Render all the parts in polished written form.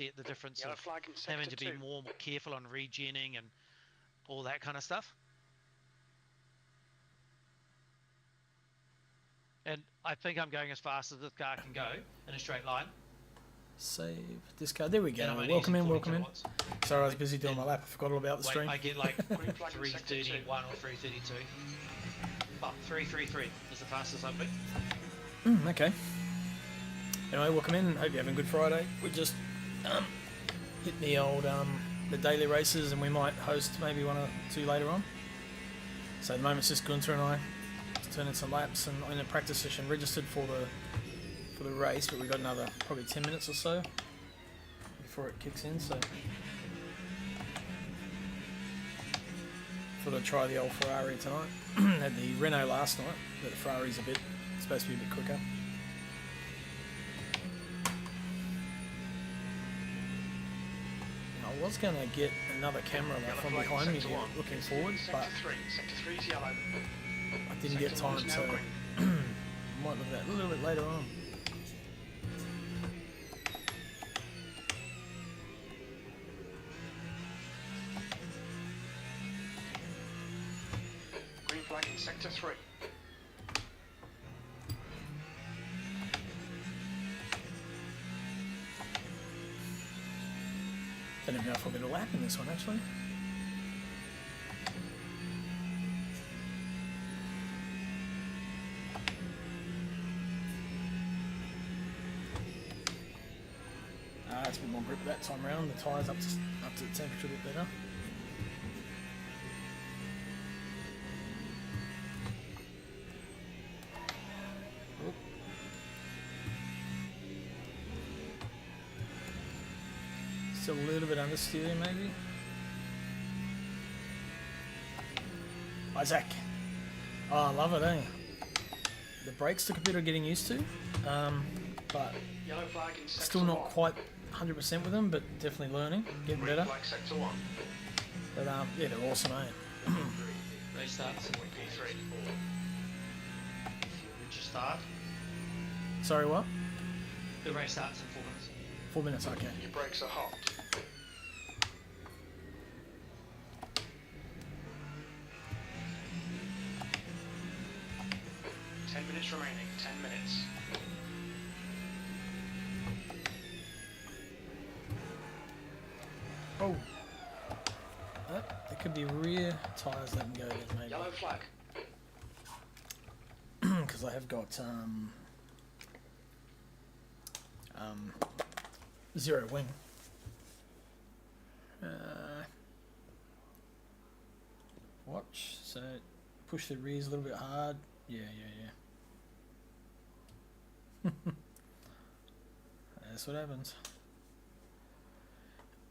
see the difference Yellow of flag in having sector to be 2. more careful on regenning and all that kind of stuff. And I think I'm going as fast as this car can go in a straight line. Save discard. There we And go. I'm only Welcome using in, 40 welcome in. kilowatts. Sorry, I was busy doing my lap. I forgot all about the stream. I get like Green flag in sector 2. 331 or 332. Well, 333 is the fastest I've been. Okay. Anyway, welcome in. Hope you're having a good Friday. We just hit the old the daily races, and we might host maybe one or two later on. So at the moment, it's just Gunther and I just turning some laps and in a practice session registered for the race, but we've got another probably 10 minutes or so before it kicks in. So thought I'd try the old Ferrari tonight. Had the Renault last night, but the Ferrari's supposed to be a bit quicker. I was going to get another camera from behind me here, looking forward, but Sector 3 is yellow. I didn't get time to. Might look at that a little bit later on. Green flag in sector 3. Don't even know if I'll get a lap in this one actually. It's a bit more grip that time round. The tyres up to the temperature a bit better. Oop. Still a little bit understeer maybe. Isaac. Oh, I love it, eh? The brakes took a bit of getting used to, but Yellow flag in sector still not 1. quite 100% with them, but definitely learning, getting Green better. flag sector 1. But yeah, they're awesome, eh? Race starts in P3. Would you start? Sorry, what? The race starts in 4 minutes. 4 minutes, okay. Your brakes are hot. Minutes remaining. 10 minutes. Oh. There could be rear tyres letting go there, maybe. Yellow flag. Because I have got zero wing. Watch. So push the rears a little bit hard. Yeah. That's what happens.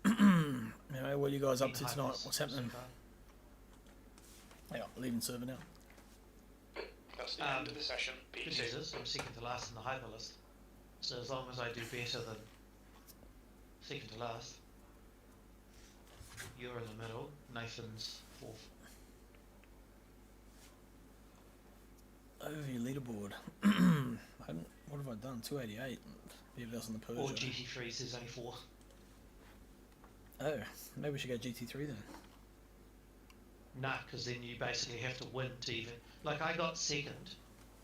Anyway, what are you guys up to tonight? What's happening? Yeah, leaving server now. That's the end of the session. Good P2. news is I'm second to last in the hyper list. So as long as I do better than second to last, you're in the middle, Nathan's fourth. Overview leaderboard. What have I done? 288. Maybe that's on the Peugeot. Or GT3 says only 4. Oh, maybe we should go GT3 then. Nah, because then you basically have to win to even... Like I got second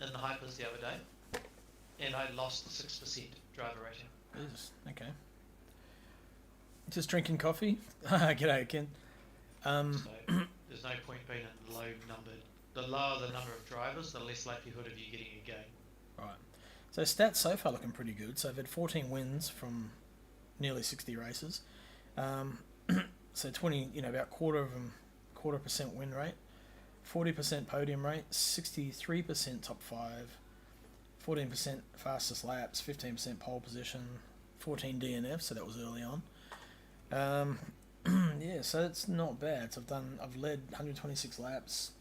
in the hypers the other day, and I lost the 6% driver rating. Jesus, okay. Just drinking coffee? G'day, Ken. So there's no point being in low numbered. The lower the number of drivers, the less likelihood of you getting a game. Right. So stats so far looking pretty good. So I've had 14 wins from nearly 60 races. So 20, about quarter of them, 25% win rate, 40% podium rate, 63% top 5, 14% fastest laps, 15% pole position, 14 DNF, so that was early on. Yeah, so it's not bad. So I've led 126 laps,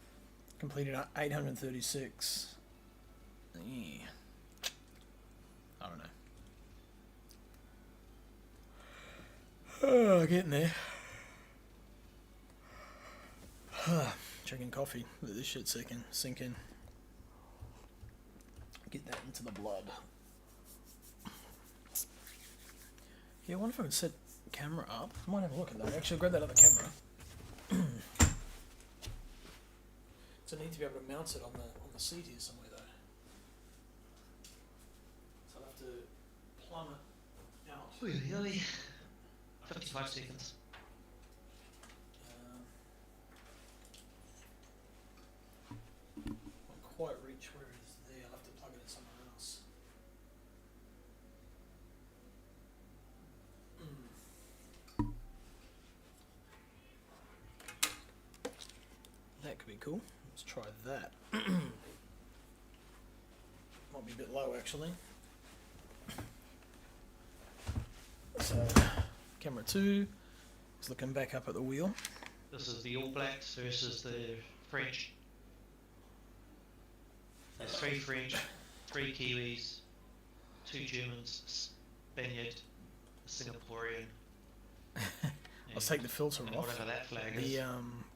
completed 836. Yeah. I don't know. Oh, getting there. Drinking coffee. Let this shit sink in. Get that into the blood. Yeah, I wonder if I can set camera up. I might have a look at that. Actually, grab that other camera. So I need to be able to mount it on the seat here somewhere though. So I'll have to plumb it out. Really? 55 seconds. Not quite reach where it is there. I'll have to plug it in somewhere else. That could be cool. Let's try that. Might be a bit low actually. So, camera 2 is looking back up at the wheel. This is the All Blacks versus the French. There's 3 French, 3 Kiwis, 2 Germans, Spaniard, a Singaporean. Let's take the filter and off. whatever that flag is. The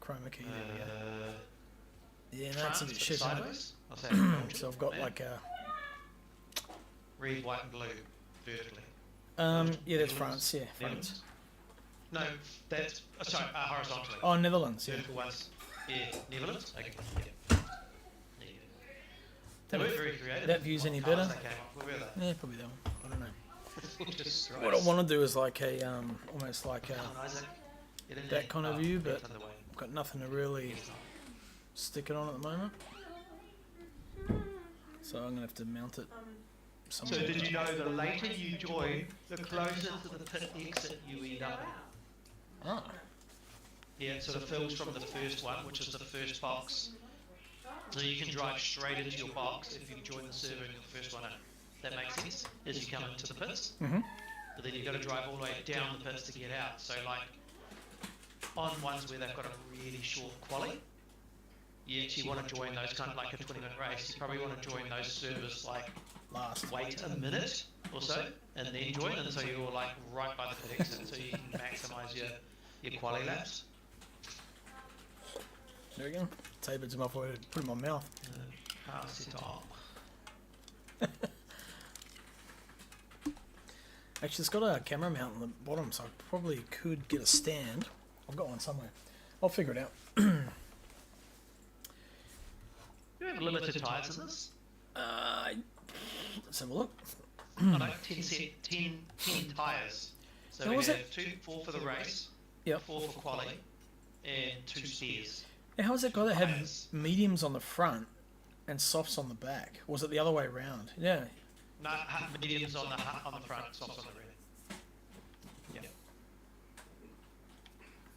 chroma key there, yeah. Yeah, no, France, it's a bit but shit. Isn't it? sideways. I'll say Belgium, So I've got man. like a red, white, and blue vertically. yeah, that's Netherlands. France, yeah, France. Netherlands. No, that's sorry, horizontally. Oh, Netherlands, yeah. Vertical ones. Yeah, Netherlands. Okay. Yeah. There you go. They That- were very creative. that view's What any colours better? they came up with, were they? Yeah, probably that one. I don't know. Jesus What I Christ. want to do is like a almost like Come on, Isaac. Get in that there. kind of Oh, view, that's but underway. I've got nothing to really stick it on at the moment. So I'm gonna have to mount it So somewhere. did you know the later you join, the closer to the pit exit you end up in? Ah, Yeah, it sort of fills from the first one, which is the first box. So you can drive straight into your box if you join the server in the first one in. That makes sense, as you come into the pits. mhm. But then you've got to drive all the way down the pits to get out. So like, on ones where they've got a really short quali, you actually want to join those kind of like a 20-minute race. You probably want to join those servers like Last. wait a minute or so and then join, and so you're like right by the pit exit, so you can maximise your quali laps. There we go. Tapered to my forehead. Put it in my mouth. Pass it on. Actually, it's got a camera mount on the bottom, so I probably could get a stand. I've got one somewhere. I'll figure it out. Do you have limited tyres in this? Let's have a look. I like 10 tyres. So So we was have it- 4 for the race, Yep. 4 for quali, and 2 spares. Yeah, how was that guy that had Tyres. mediums on the front and softs on the back? Or was it the other way around? Yeah. No, mediums on the front, softs on the rear.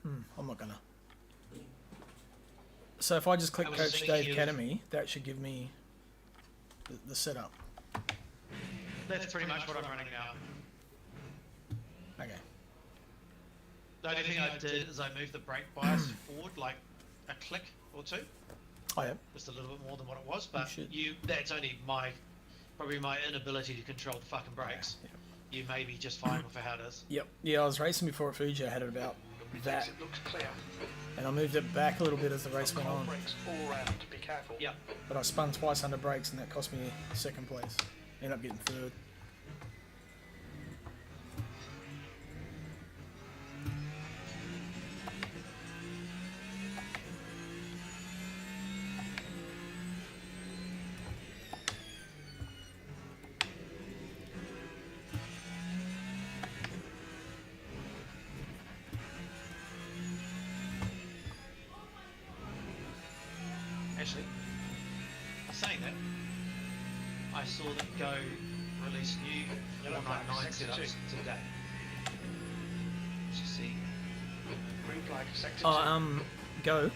Yeah. I'm not gonna. So if I just click I was Coach thinking Dave of- Academy, that should give me the setup. That's pretty much what I'm running now. Okay. The only thing I did is I moved the brake bias forward like a click or two, Oh yeah. just a little bit more than what it was, but shit. that's only probably my inability to control the fucking brakes. Yeah. You may be just fine with how it is. Yep. Yeah, I was racing before at Fuji. I had it about that, Exit looks clear. and I moved it back a little bit as the race went Cold on. brakes all round. Be careful. Yep. But I spun twice under brakes, and that cost me second place. Ended up getting third. Actually, saying that, I saw that Go release new Yellow 499 flag, setups sector today. Did you see? Green flag, sector 2. Oh, go.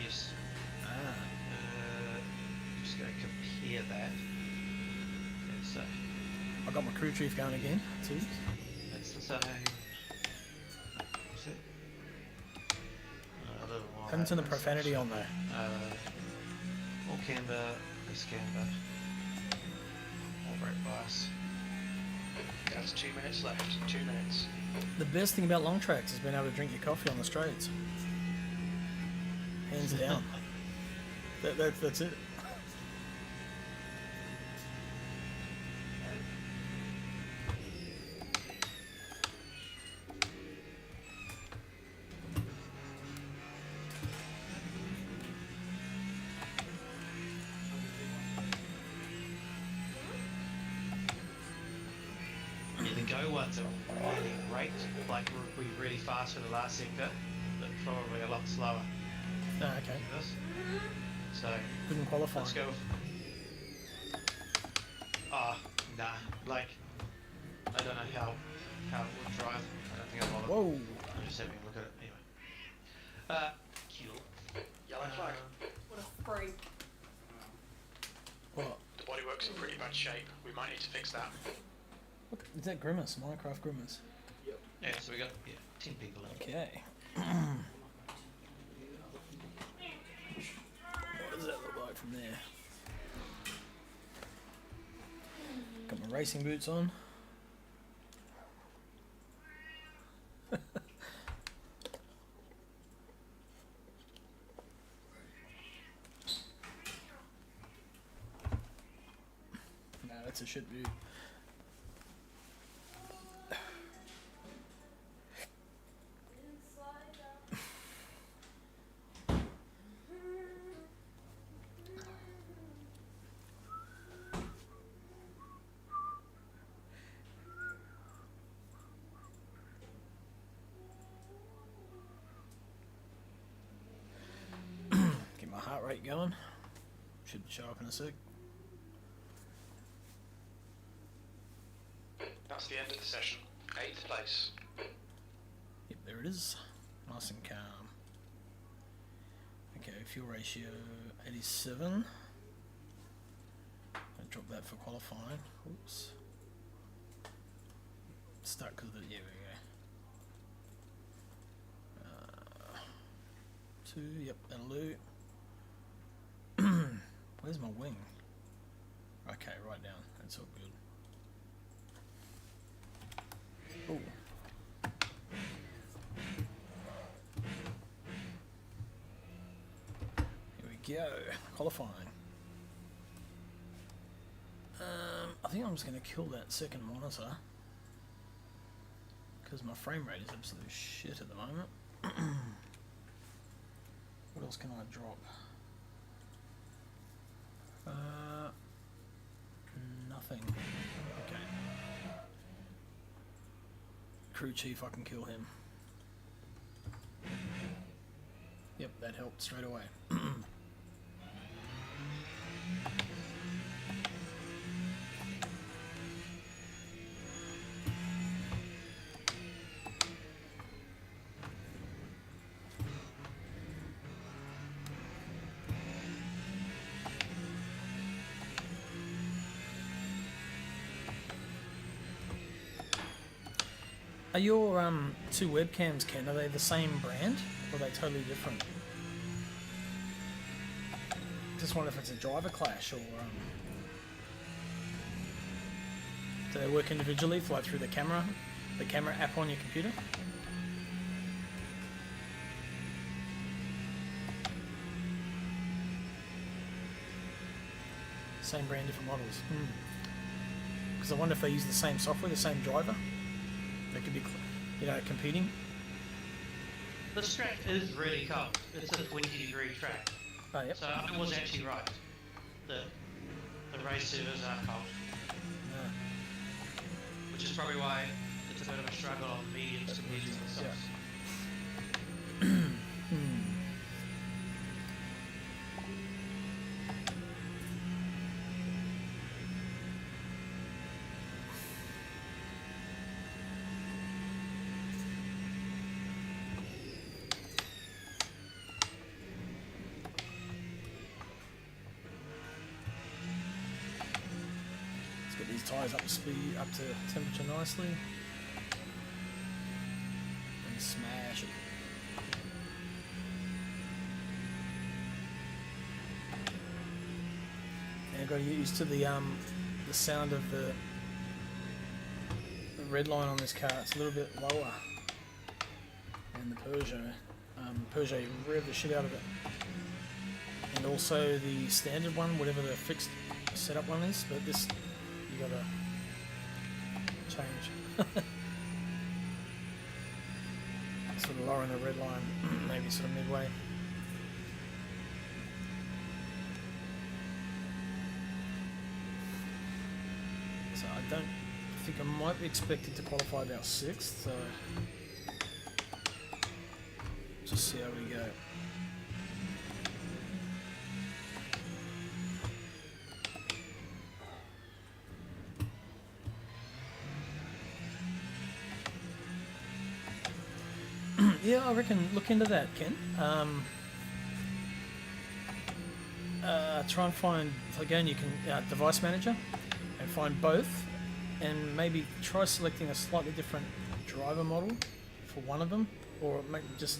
Yes. Ah. Just going to compare that. Okay, so I got my crew chief going again, too. that's the same. See? A little more Haven't turned the that. profanity on though. More camber, less camber, more brake bias. That's 2 minutes left. 2 minutes. The best thing about long tracks is being able to drink your coffee on the straights. Hands down. That's it. no ones are really great, like we really fast for the last sector, but probably a lot slower No, okay. than this. So Couldn't qualify. let's go. Ah, nah. Like I don't know how it would drive. I don't think I bother. Whoa. I'm just having a look at it anyway. Cool. Yellow flag. What a freak. What? The bodywork's in pretty bad shape. We might need to fix that. What is that? Grimace? Minecraft Grimace. Yeah, so we got 10 people in. Okay. What does that look like from there? Got my racing boots on. No, that's a shit view. Get my heart rate going. Should show up in a sec. That's the end of the session. 8th place. Yep, there it is. Nice and calm. Okay, fuel ratio 87. I dropped that for qualifying. Oops. Stuck because of the. Yeah, we go. 2, yep, that'll do. Where's my wing? Okay, right down. That's all good. Oh. Here we go. Qualifying. I think I'm just going to kill that second monitor because my frame rate is absolute shit at the moment. What else can I drop? Nothing. Okay. Crew chief, I can kill him. Yep, that helped straight away. Are your two webcams, Ken, are they the same brand or are they totally different? Just wonder if it's a driver clash or do they work individually, like through the camera app on your computer? Same brand, different models. Because I wonder if they use the same software, the same driver. They could be, competing. This track is really cold. It's a 20-degree track. Oh, yep. So I was actually right. The race servers are cold. Yeah. Which is probably why it's a bit of a struggle on the mediums compared to the softs. Let's get these tyres up to speed, up to temperature nicely. And smash it. And I've got to get used to the sound of the red line on this car. It's a little bit lower than the Peugeot. Peugeot rev the shit out of it. And also the standard one, whatever the fixed setup one is, but this you gotta change. Sort of lowering the red line, maybe sort of midway. So I don't think I might be expected to qualify about 6th, so just see how we go. Yeah, I reckon look into that, Ken. Try and find, again, you can device manager and find both, and maybe try selecting a slightly different driver model for one of them, or maybe just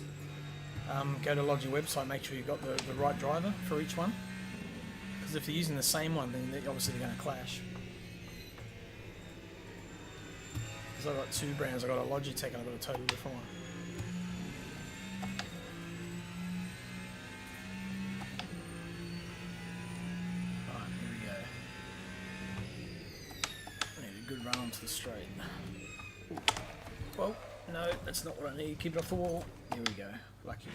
go to Logi website, make sure you've got the right driver for each one, because if they're using the same one, then obviously they're going to clash. Because I've got 2 brands, I've got a Logitech and I've got a totally different one. Run onto the straight. Ooh. Well, no, that's not what I need. Keep it off the wall. Here we go. Lucky.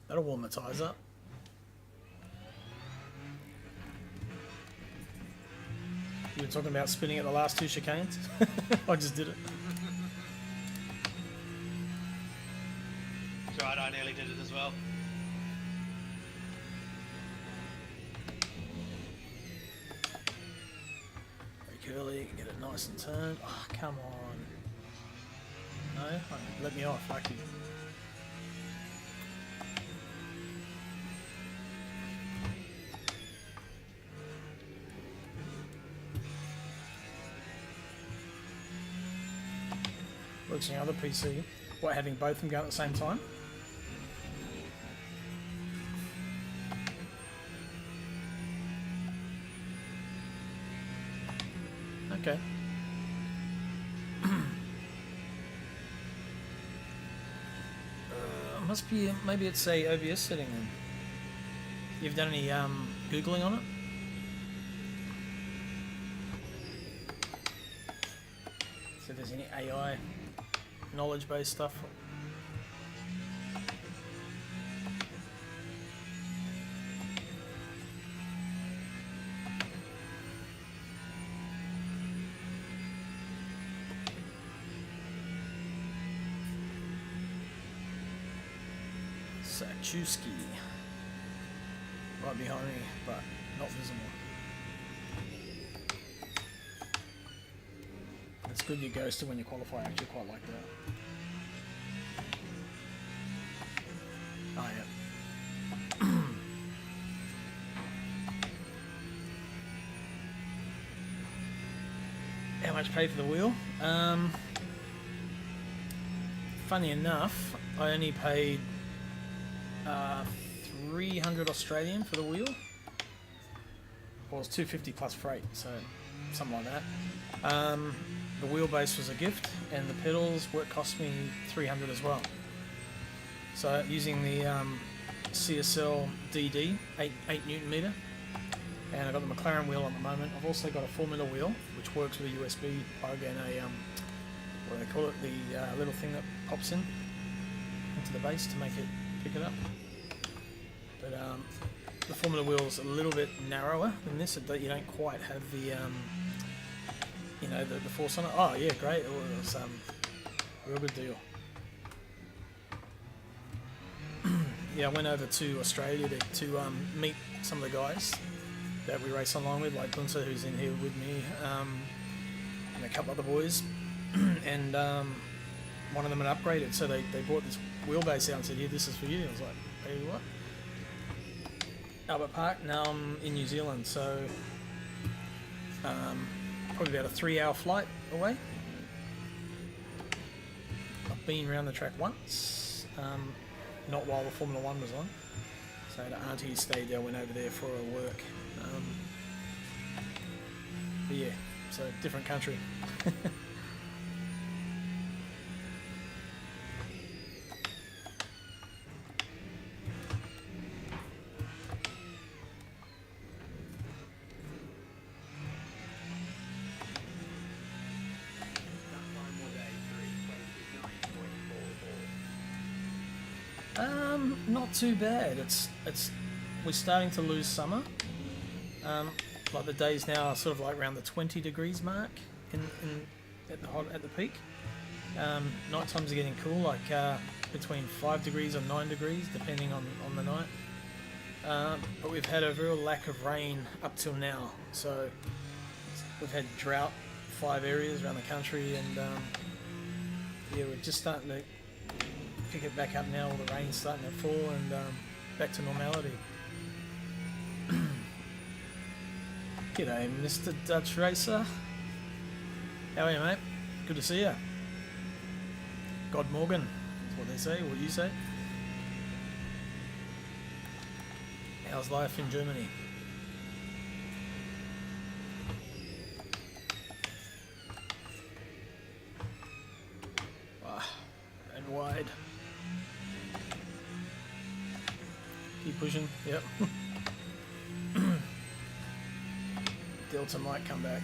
That'll warm the tyres up. You were talking about spinning at the last 2 chicanes? I just did it. It's alright, I nearly did it as well. Curly, get it nice and turned. Oh, come on. No? Oh, let me off, lucky. Works on the other PC. What, having both of them go at the same time? Okay. Must be, maybe it's a OBS setting then. You've done any Googling on it? So if there's any AI knowledge based stuff. Sakchewski. Right behind me, but not visible. It's good you goes to when you qualify, I actually quite like that. Oh yeah. How much pay for the wheel? Funny enough, I only paid 300 Australian for the wheel. Well, it's 250 plus freight, so something like that. The wheelbase was a gift, and the pedals cost me 300 as well. So using the CSL DD 8 Newton meter, and I've got the McLaren wheel at the moment. I've also got a Formula wheel, which works with a USB plug and a what do they call it? The little thing that pops in into the base to make it pick it up. But the Formula wheel is a little bit narrower than this, so that you don't quite have the you know, the force on it. Oh yeah, great. It was real good deal. Yeah, I went over to Australia to meet some of the guys that we race along with, like Bunsa, who's in here with me, and a couple other boys. And one of them had upgraded, so they brought this wheelbase out and said, "Here, this is for you." I was like, "Hey, what?" Albert Park. Now I'm in New Zealand, so probably about a 3-hour flight away. I've been around the track once, not while the Formula 1 was on. So the auntie stayed there, went over there for her work. But yeah, so different country. Not too bad. It's we're starting to lose summer. Like the days now are sort of like around the 20 degrees mark in at the peak. Night times are getting cool, like between 5 degrees and 9 degrees, depending on the night. But we've had a real lack of rain up till now, so we've had drought 5 areas around the country, and yeah, we're just starting to pick it back up now. All the rain's starting to fall, and back to normality. G'day, Mr. Dutch Racer. How are you, mate? Good to see you. God Morgan, that's what they say, what you say. How's life in Germany? And wide. Keep pushing, yep. Delta might come back.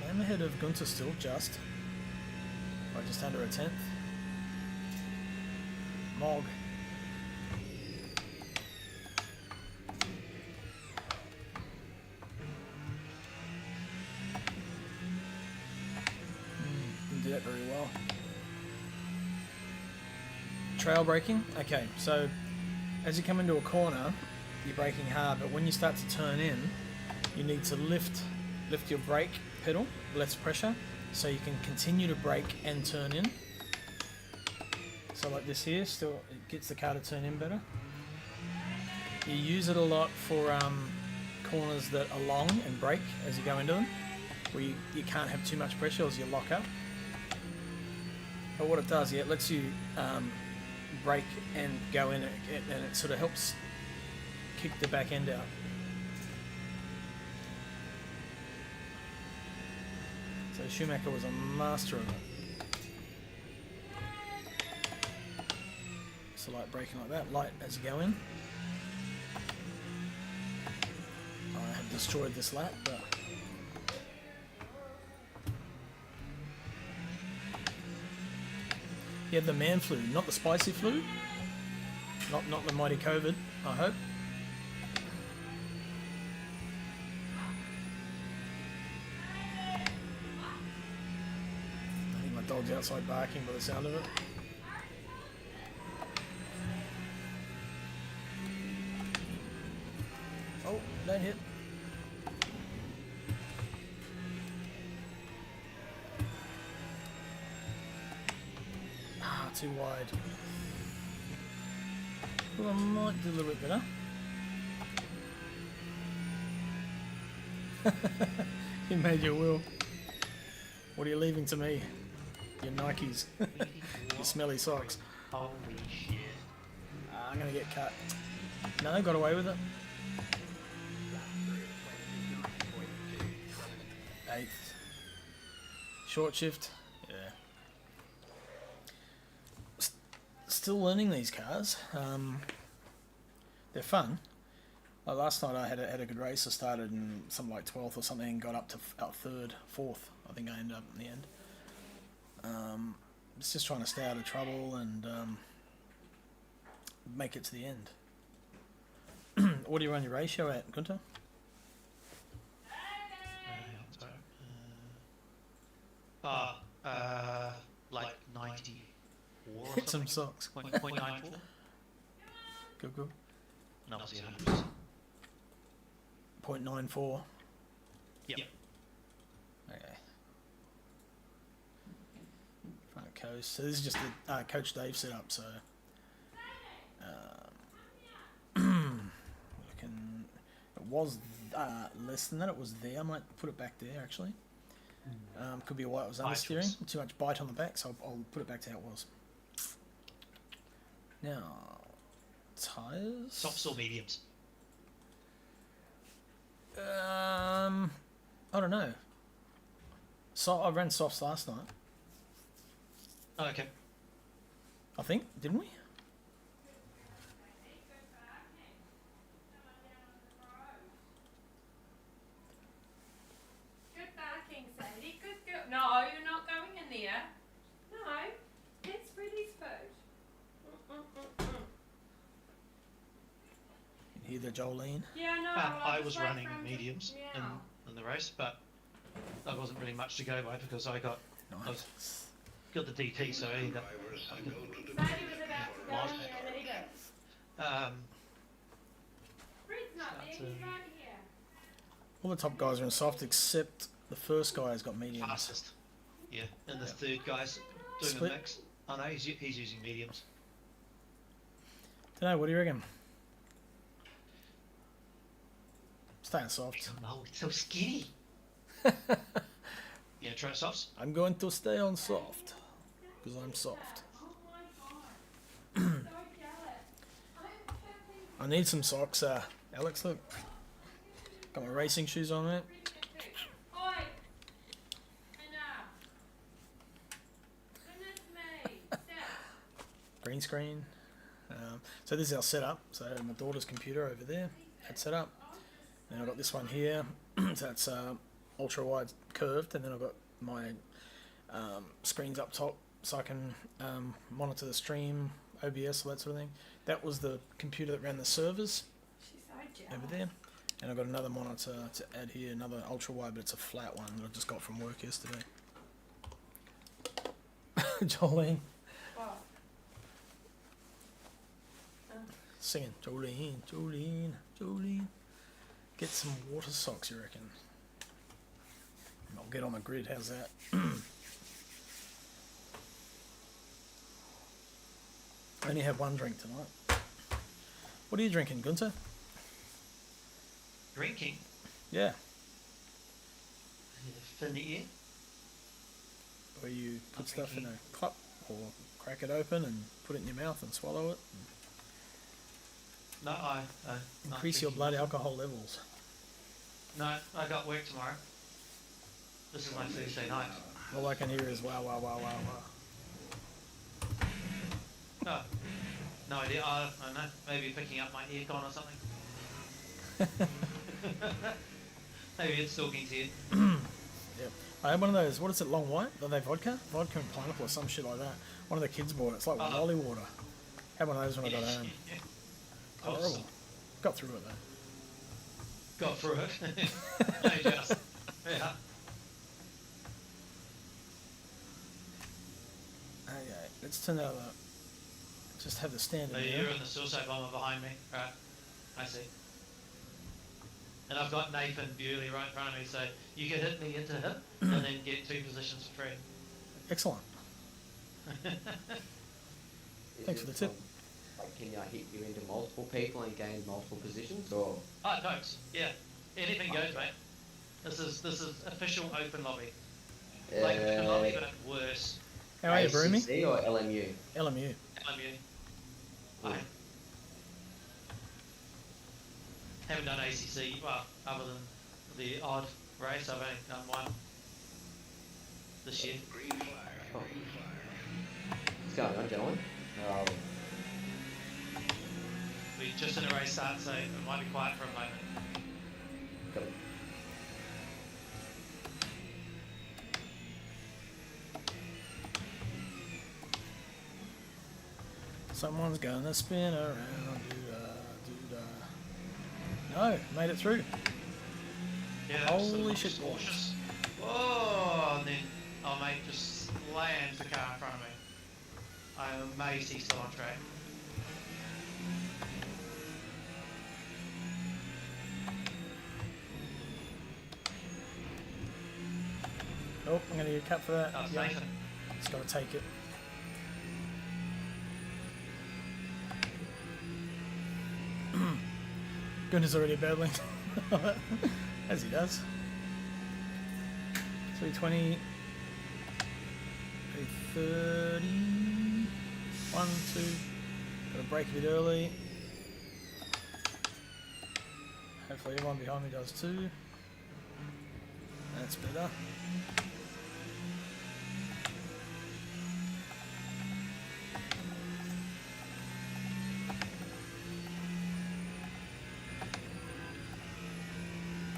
I'm ahead of Gunter still, just under a tenth. Mog. Didn't do that very well. Trail braking. Okay, so as you come into a corner, you're braking hard, but when you start to turn in, you need to lift your brake pedal, less pressure, so you can continue to brake and turn in. So like this here, still it gets the car to turn in better. You use it a lot for corners that are long and brake as you go into them, where you can't have too much pressure as you lock up. But what it does, yeah, it lets you brake and go in, and it sort of helps kick the back end out. So Schumacher was a master of it. So like braking like that, light as you go in. I have destroyed this lap, but you have the man flu, not the spicy flu, not the mighty COVID, I hope. I think my dog's outside barking by the sound of it. Oh, don't hit. Ah, too wide. Well, I might do a little bit better. You made your will. What are you leaving to me? Your Nikes. Your smelly socks. Holy shit. I'm gonna get cut. No, got away with it. 8th. Short shift. Yeah. Still learning these cars. They're fun. Like last night I had a good race. I started in something like 12th or something and got up to 3rd, 4th. I think I ended up in the end. It's just trying to stay out of trouble and make it to the end. What do you run your ratio at, Gunter? Like 94 or Hit some something. socks. 0.94. Good, good. And obviously 100%. 0.94. Yep. Okay. Front coast. So this is just the Coach Dave setup. So looking, it was less than that. It was there. I might put it back there actually. Could be why it was understeering. Too much bite on the back, so I'll put it back to how it was. Now, tyres. Softs or mediums? I don't know. So I ran softs last night. Oh, okay. I think, didn't we? Good barking, Sadie. Good girl. No, you're not going in there. No, it's Freddie's food. either, Jolene. Yeah, no. I just was wait running for him to- mediums Yeah. in the race, but there wasn't really much to go by because I got Nice. the DT, so I ended up. Sadie was about to go Lost. here and he goes. Fred's not there, Start he's to- right here. All the top guys are in soft except the first guy has got mediums. Fastest. Yeah, and the third guy's doing Split. a mix. Oh no, he's using mediums. Dunno, what do you reckon? Staying soft. Oh, it's so skinny. Yeah, try softs. I'm going to stay on soft. Because I'm soft. Oh my god. I'm so jealous. I'm perfectly I need some socks, Alex, look. Got my racing shoes on it. Oi! Enough! Goodness me! Step! Green screen. So this is our setup. So my daughter's computer over there. That's set up. Then I've got this one here. So that's ultra wide curved. And then I've got my screens up top so I can monitor the stream, OBS, all that sort of thing. That was the computer that ran the servers She's so jealous. over there. And I've got another monitor to add here, another ultra wide, but it's a flat one that I just got from work yesterday. Jolene What? singing, Jolene, Jolene, Jolene. Get some water socks, you reckon? I'll get on the grid. How's that? I only have one drink tonight. What are you drinking, Gunther? Drinking. Yeah. Finny. Where you put I'm stuff in drinking. a cup or crack it open and put it in your mouth and swallow it. No, Increase your blood alcohol levels. No, I got work tomorrow. This is my Thursday night. All I can hear is wow, wow, wow, wow, wow. No, no idea. I don't know. Maybe picking up my aircon or something. Maybe it's talking to you. Yep. I had one of those, what is it, long white? Are they vodka? Vodka and pineapple or some shit like that. One of the kids bought it. It's like lolly water. Had one of those when I got home. Horrible. Awesome. Got through it though. Got through it. No, just. Yeah. Okay, let's turn out just have the standard So there. you're in the suicide bomber behind me. Right. I see. And I've got Nathan Bewley right in front of me, so you can hit me into him and then get 2 positions for free. Excellent. Is Thanks for it, the tip. Like, can I hit you into multiple people and gain multiple positions, or Oh, totes. Yeah. Anything goes, mate. This is official open lobby. Like open lobby, but worse. How are you, Broomy? ACC or LMU? LMU. LMU. I haven't done ACC, well, other than the odd race, I've only done one this year. Oh. What's going on, gentlemen? Oh, We just in a race start, so it might be quiet for a moment. got it. Someone's gonna spin around, doo-da, doo-da. No, made it through. Yeah, Holy just shit, cautious. Oh, and then, oh mate, just slams the car in front of me. I'm amazed he's still on track. Oh, I'm gonna get cut for that. That's Yeah, Nathan. just gotta take it. Goodness, already battling. As he does. 320. 330. 1, 2. Gotta break a bit early. Hopefully everyone behind me does too. That's better.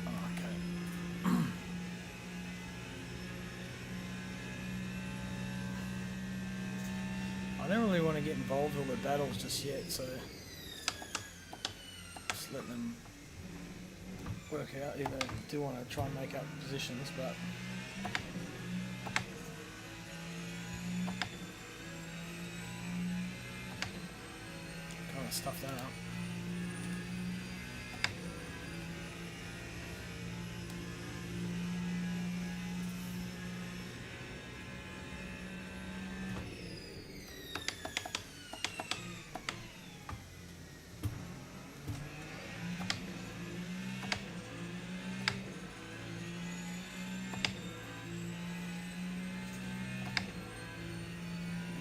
Okay. I don't really want to get involved with all the battles just yet, so just let them work out. Either do want to try and make up positions, but kind of stuff that up.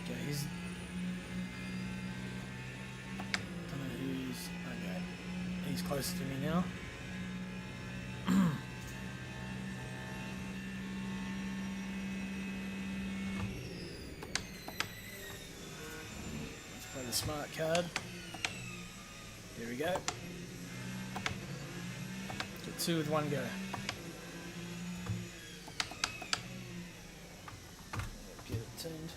Okay, he's. Don't know who's. Okay, he's close to me now. Let's play the smart card. Here we go. Get 2 with 1 go. Get it turned.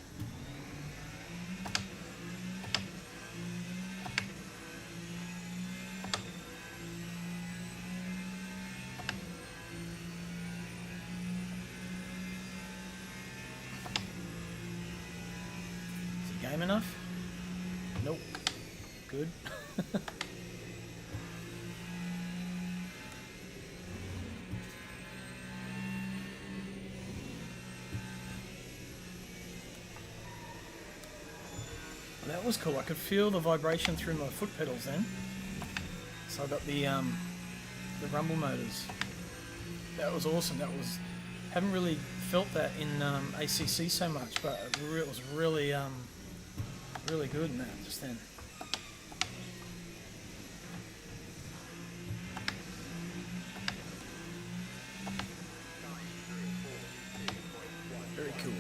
Is it game enough? Nope. Good. That was cool. I could feel the vibration through my foot pedals then. So I got the rumble motors. That was awesome. That was haven't really felt that in ACC so much, but it was really really good in that just then. Very cool.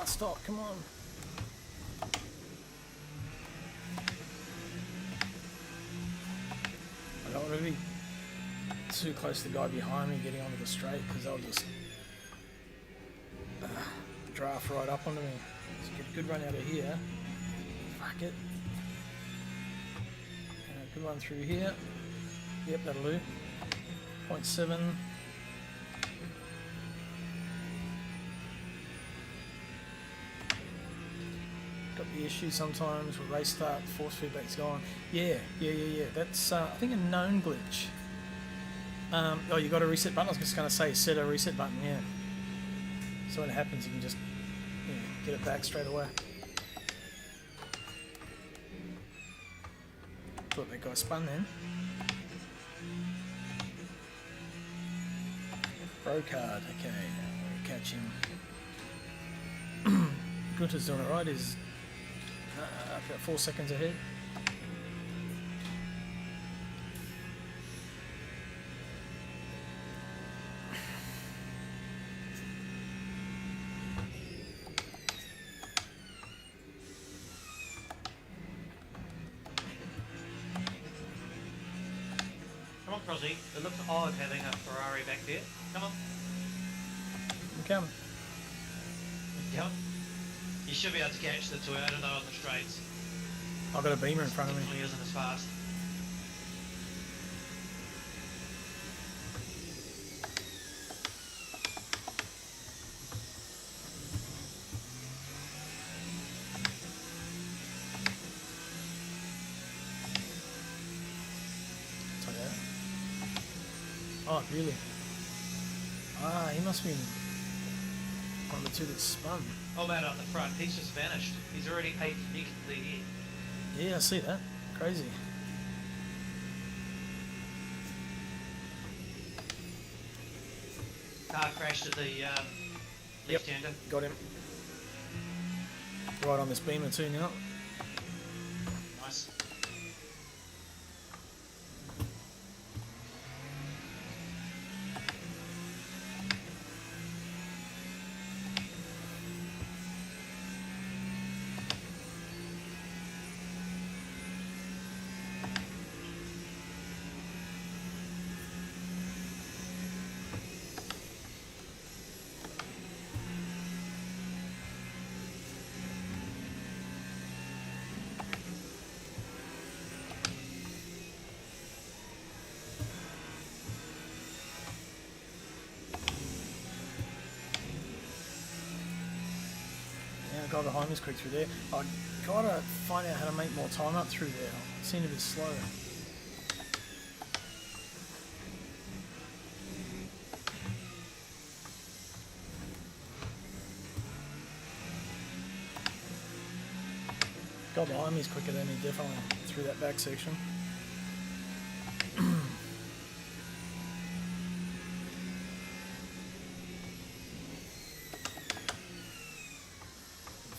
Stop, come on. I don't want to be too close to the guy behind me getting onto the straight because they'll just draft right up onto me. Let's get a good run out of here. Fuck it. And a good one through here. Yep, that'll do. 0.7. Got the issue sometimes with race start, force feedback's gone. Yeah. That's I think a known glitch. Oh, you got a reset button? I was just going to say set a reset button, yeah. So when it happens, you can just get it back straight away. Thought that guy spun then. Pro card, okay, we'll catch him. Gunter's doing alright, he's about 4 seconds ahead. Come on, Crosby. It looks odd having a Ferrari back there. Come on. I'm coming. Yep. You should be able to catch the Toyota though on the straights. I've got a Beamer in front of me. Definitely isn't as fast. Toyota. Oh, really? Ah, he must be one of the 2 that spun. Oh man, up the front, he's just vanished. He's already 8 seconds ahead. Yeah, I see that. Crazy. Car crashed at the left-hander. Got him. Right on this Beamer too now. Nice. guy behind me's quick through there. I gotta find out how to make more time up through there. I seem a bit slow. Guy behind me's quicker than me, definitely, through that back section.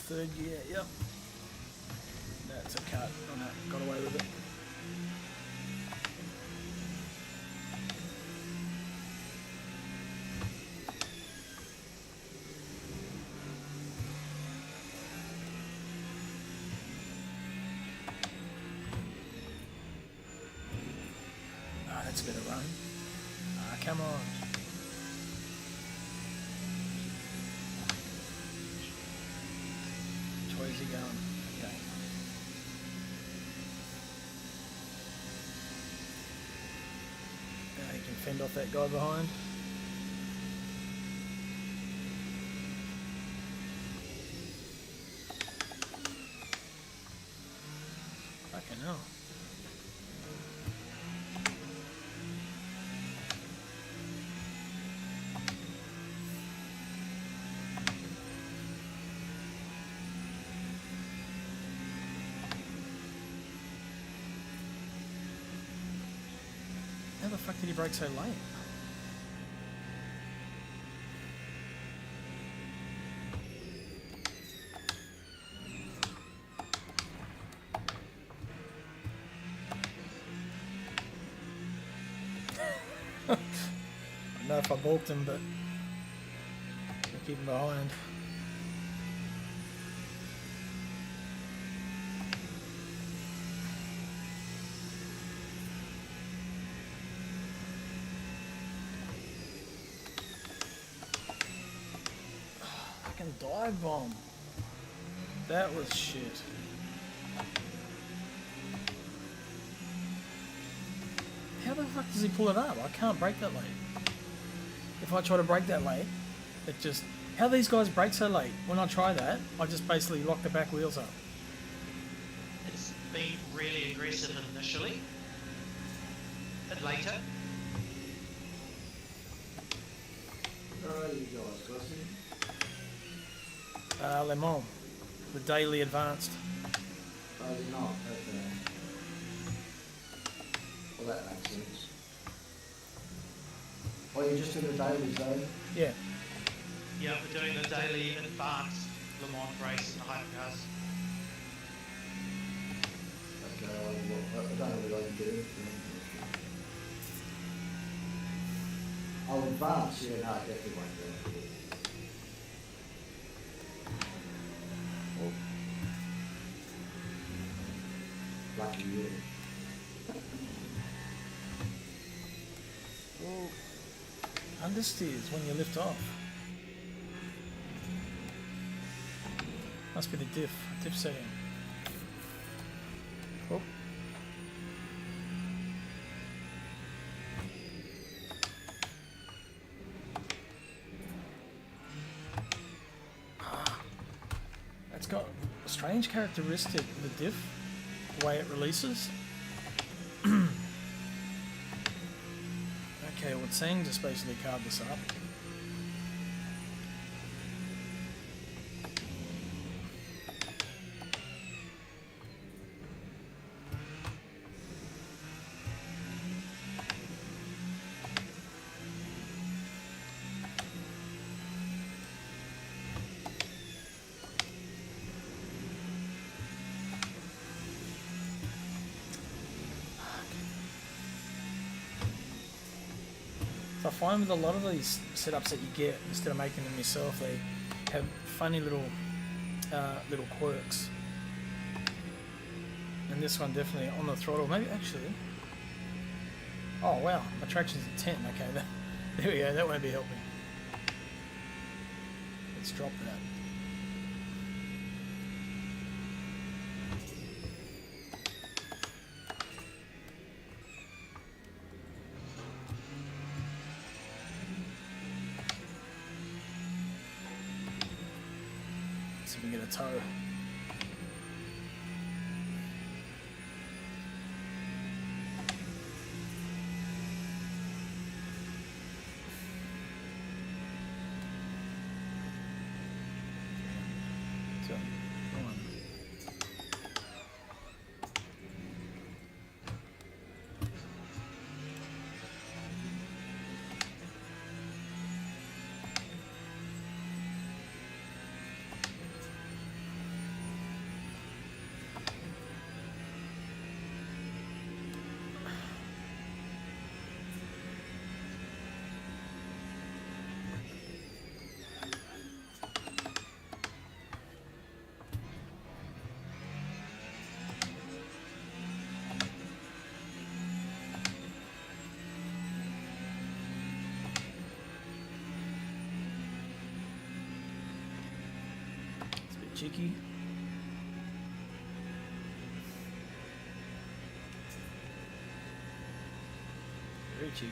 Third gear, yep. That's a cut. Oh no, got away with it. Ah, that's a bit of run. Ah, come on. Where's he going? Okay. Now he can fend off that guy behind. Fucking hell. How the fuck did he brake so late? I don't know if I balked him, but I'll keep him behind. Fucking dive bomb. That was shit. How the fuck does he pull it up? I can't brake that late. If I try to brake that late, it just... How these guys brake so late? When I try that, I just basically lock the back wheels up. It's been really aggressive initially, but later, Where are you guys, Gussie? Le Mans. The daily advanced. Oh, you're not? Okay. Well, that makes sense. Oh, you just did the dailies, though? Yeah. yeah, we're doing the daily advanced Le Mans race in the hypercars. Okay, well, I don't know what I can do. Oh, advance? Yeah, no, I definitely won't do it. Oh. Lucky you. Well, understeers when you lift off. Must be the diff setting. Oh. It's got a strange characteristic, the diff, the way it releases. Okay, well, Tseng just basically carved this up. So I find with a lot of these setups that you get, instead of making them yourself, they have funny little little quirks. And this one definitely on the throttle, maybe actually. Oh wow, my traction's at 10. Okay, there we go. That won't be helping. Let's drop that. if we can get a tow. So, come on. It's a bit cheeky. Very cheeky.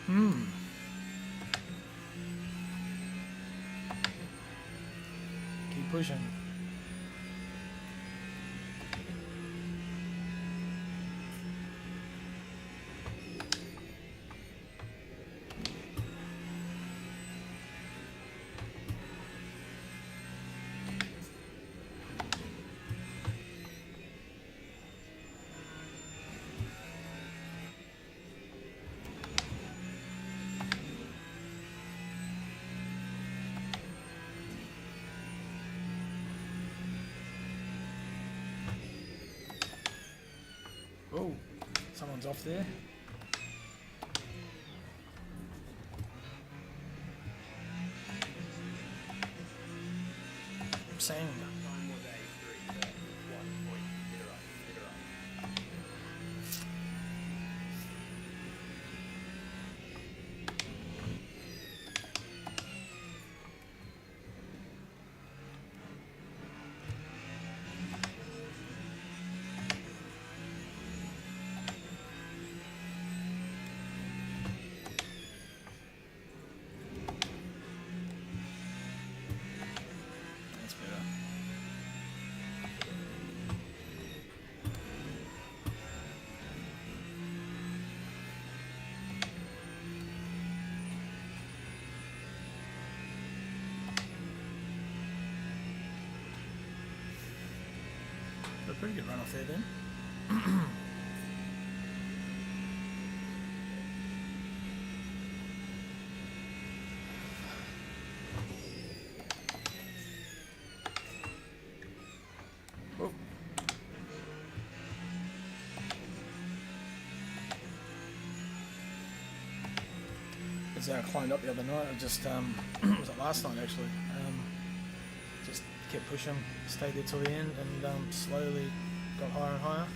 Hmm. Keep pushing. Oh, someone's off there. Saying. That's better. A pretty good run off there then. Oh. As I climbed up the other night, I just was it last night actually? Just kept pushing, stayed there till the end, and slowly got higher and higher.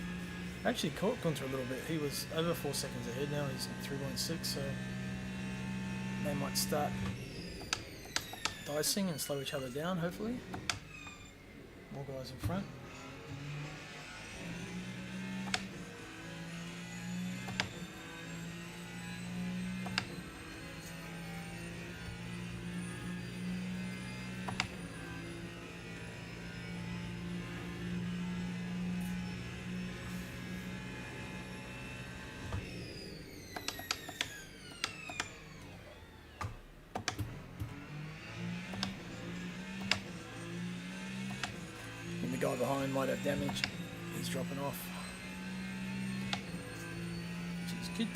Actually caught Gunther a little bit. He was over 4 seconds ahead. Now he's at 3.6, so they might start dicing and slow each other down. Hopefully, more guys in front. And the guy behind might have damage. He's dropping off. Which is good.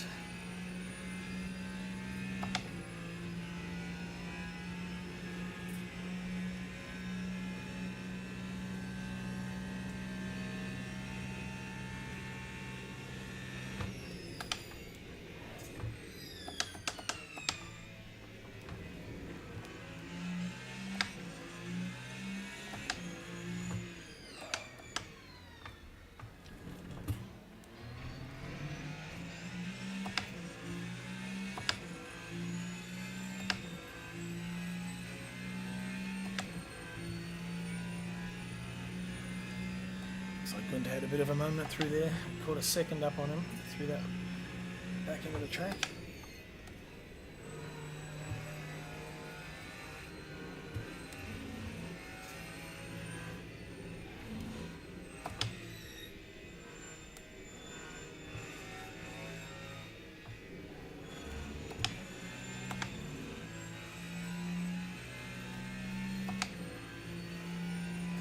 So Gunter had a bit of a moment through there. Caught a second up on him through that back into the track.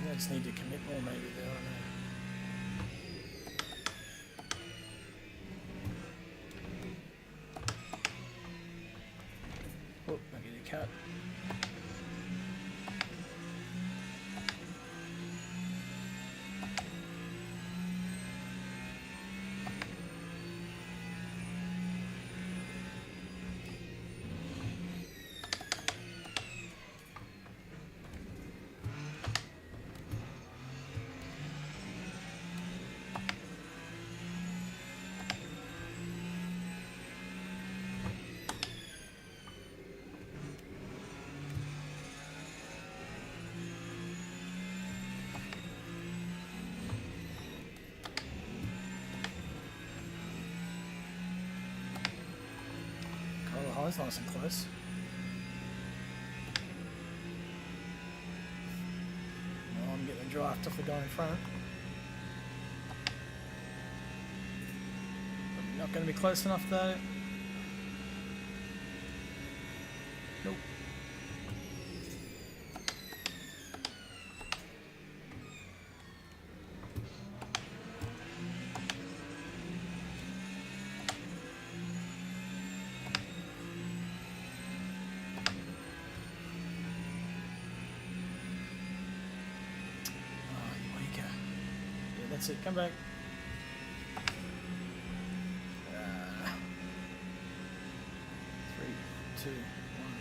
I just need to commit more maybe there, I don't know. Oh, I get a cut. Oh, the high's nice and close. Oh, I'm getting a draft off the guy in front. Not going to be close enough though. Nope. Oh, you weaker. Yeah, that's it. Come back. Three, two, one.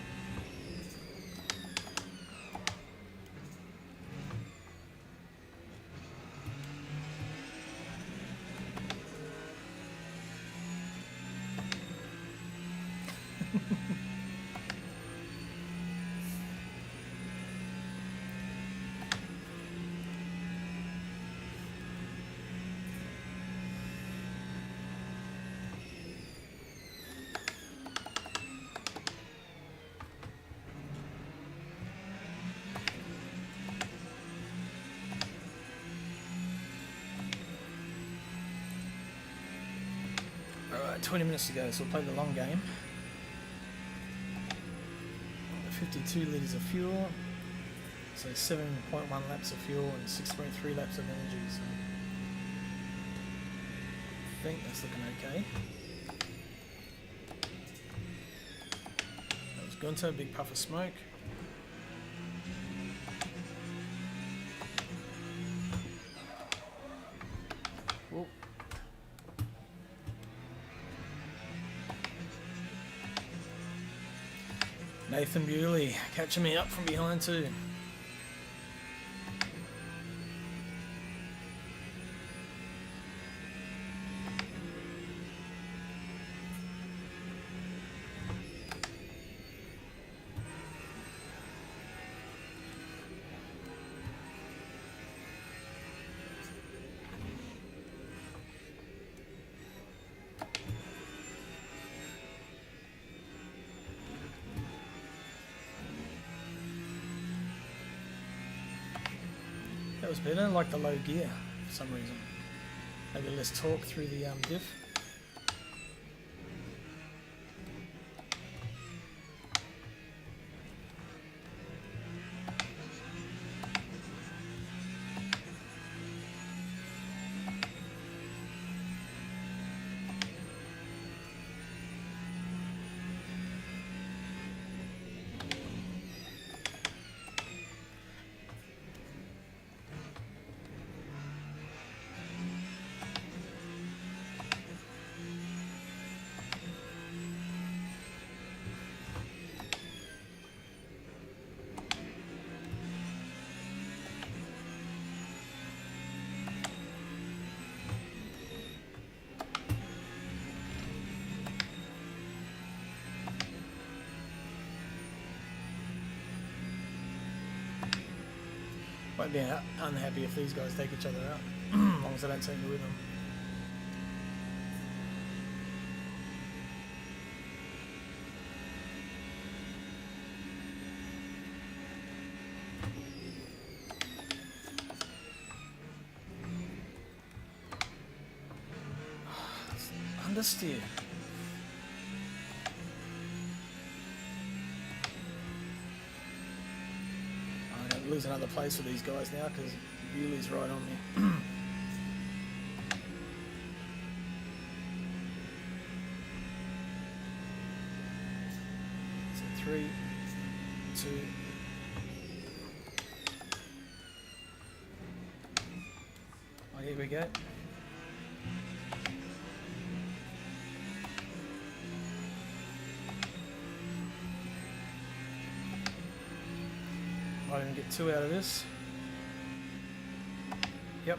Alright, 20 minutes to go, so we'll play the long game. 52 litres of fuel, so 7.1 laps of fuel and 6.3 laps of energy, so I think that's looking okay. That was Gunter, big puff of smoke. Whoa. Nathan Bewley catching me up from behind too. That was better. I like the low gear for some reason. Maybe less torque through the diff. Won't be unhappy if these guys take each other out, as long as they don't take me with them. Understeer. I'm going to lose another place with these guys now because Bewley's right on me. So 3, 2. Oh, here we go. Might even get 2 out of this. Yep.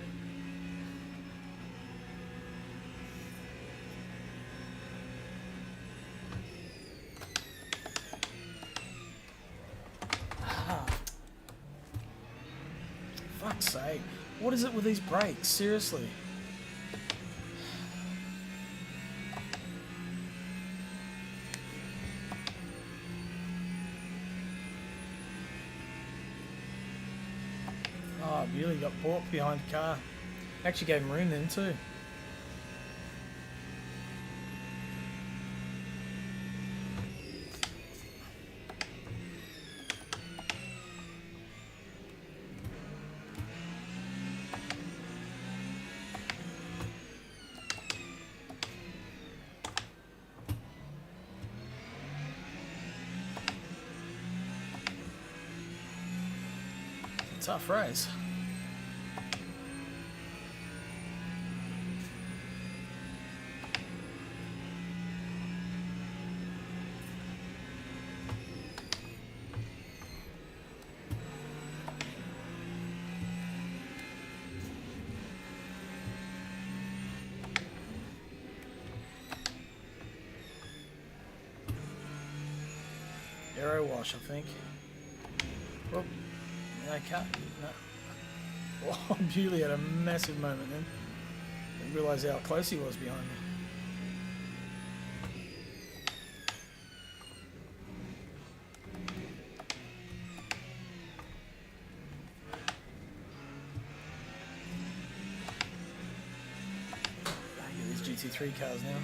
Ah. Fuck's sake. What is it with these brakes? Seriously. Oh, really got bought behind the car. Actually gave him room then too. Tough race. Aero wash, I think. Whoop. No cut. No. Oh, Bewley had a massive moment then. Didn't realise how close he was behind me. Look at these GT3 cars now.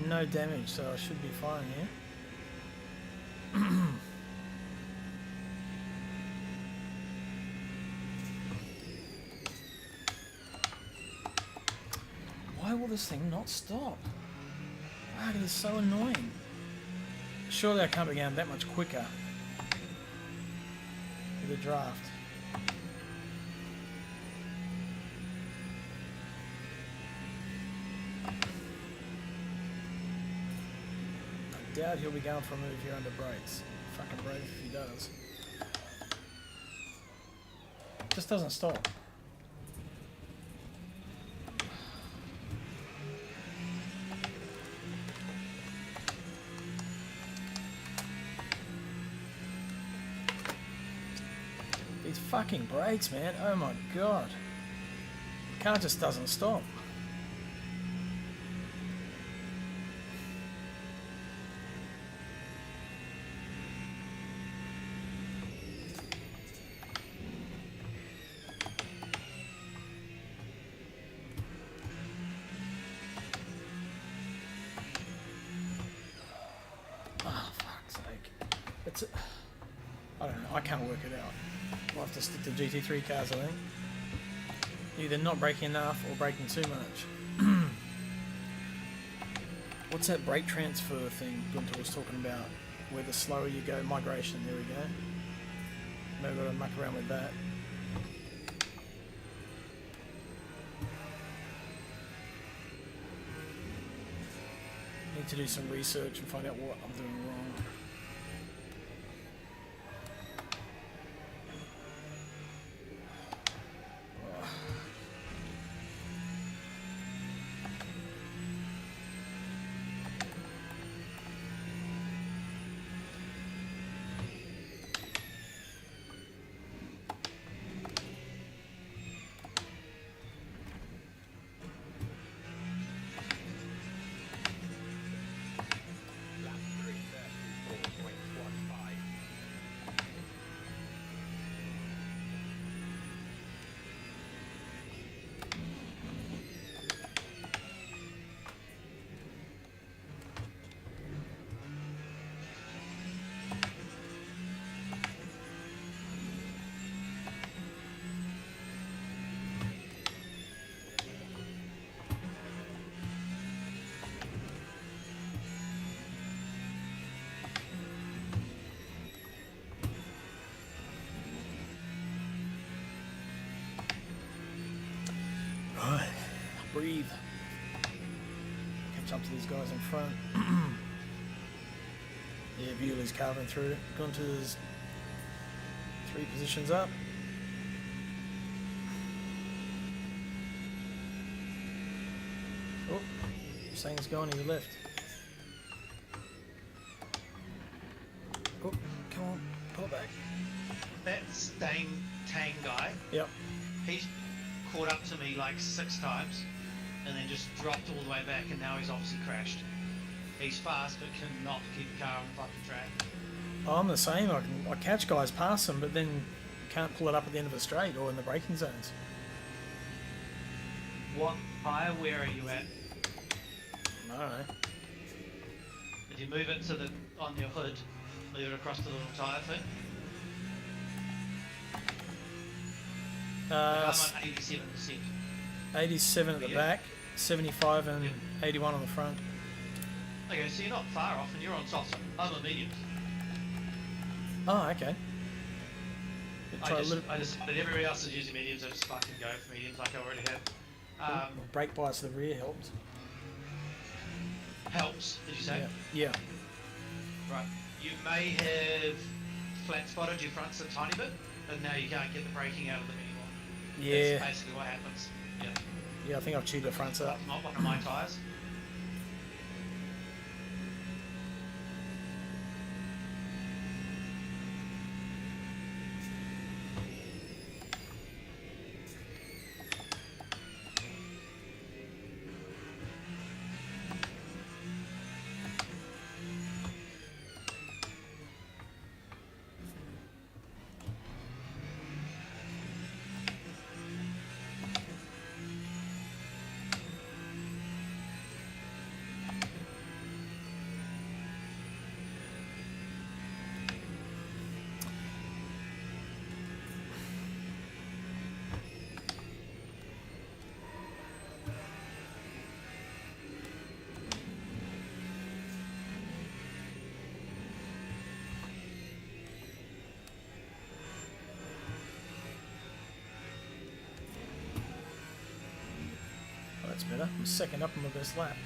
No damage, so I should be fine here. Why will this thing not stop? Fuck, it is so annoying. Surely I can't be going that much quicker with a draft. I doubt he'll be going for a move here under brakes. Fucking brave if he does. Just doesn't stop. These fucking brakes, man. Oh my god. The car just doesn't stop. Oh, fuck's sake. It's... I don't know, I can't work it out. I'll have to stick to GT3 cars, I think. Either not braking enough or braking too much. What's that brake transfer thing Gunter was talking about? Where the slower you go, migration, there we go. Maybe I've got to muck around with that. Need to do some research and find out what I'm doing wrong. Right, breathe. Catch up to these guys in front. Yeah, Bueller's carving through. Gunter's 3 positions up. Oh, Sang's going to your left. Oh, come on, pull it back. That Stang Tang guy, Yep. he's caught up to me like 6 times and then just dropped all the way back, and now he's obviously crashed. He's fast but cannot keep the car on the fucking track. I'm the same. I catch guys past them, but then can't pull it up at the end of a straight or in the braking zones. What tyre wear are you at? I don't know. If you move it to the on your hood, move it across to the little tyre thing. I'm on 87%. 87 at the Yeah. back, 75 and Yeah. 81 on the front. Okay, so you're not far off, and you're on soft. I'm on mediums. Oh, okay. Try a little I just, but everybody else is using mediums. I just fucking go for mediums like I already have. brake bias to the rear helps. Helps. Did you say? Yeah. Right. You may have flat spotted your fronts a tiny bit, and now you can't get the braking out of them anymore. Yeah. That's basically what happens. Yeah. Yeah, I think I've chewed the fronts up. That's not one of my tyres. Oh, that's better. I'm second up on my best lap.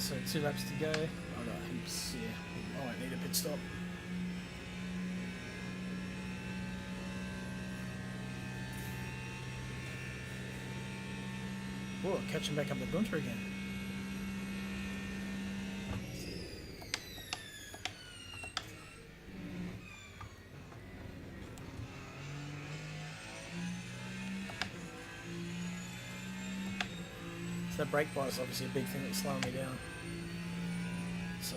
So 2 laps to go. I got heaps. Yeah, I won't need a pit stop. Whoa, catching back up the Gunter again. So that brake bar is obviously a big thing that's slowing me down. So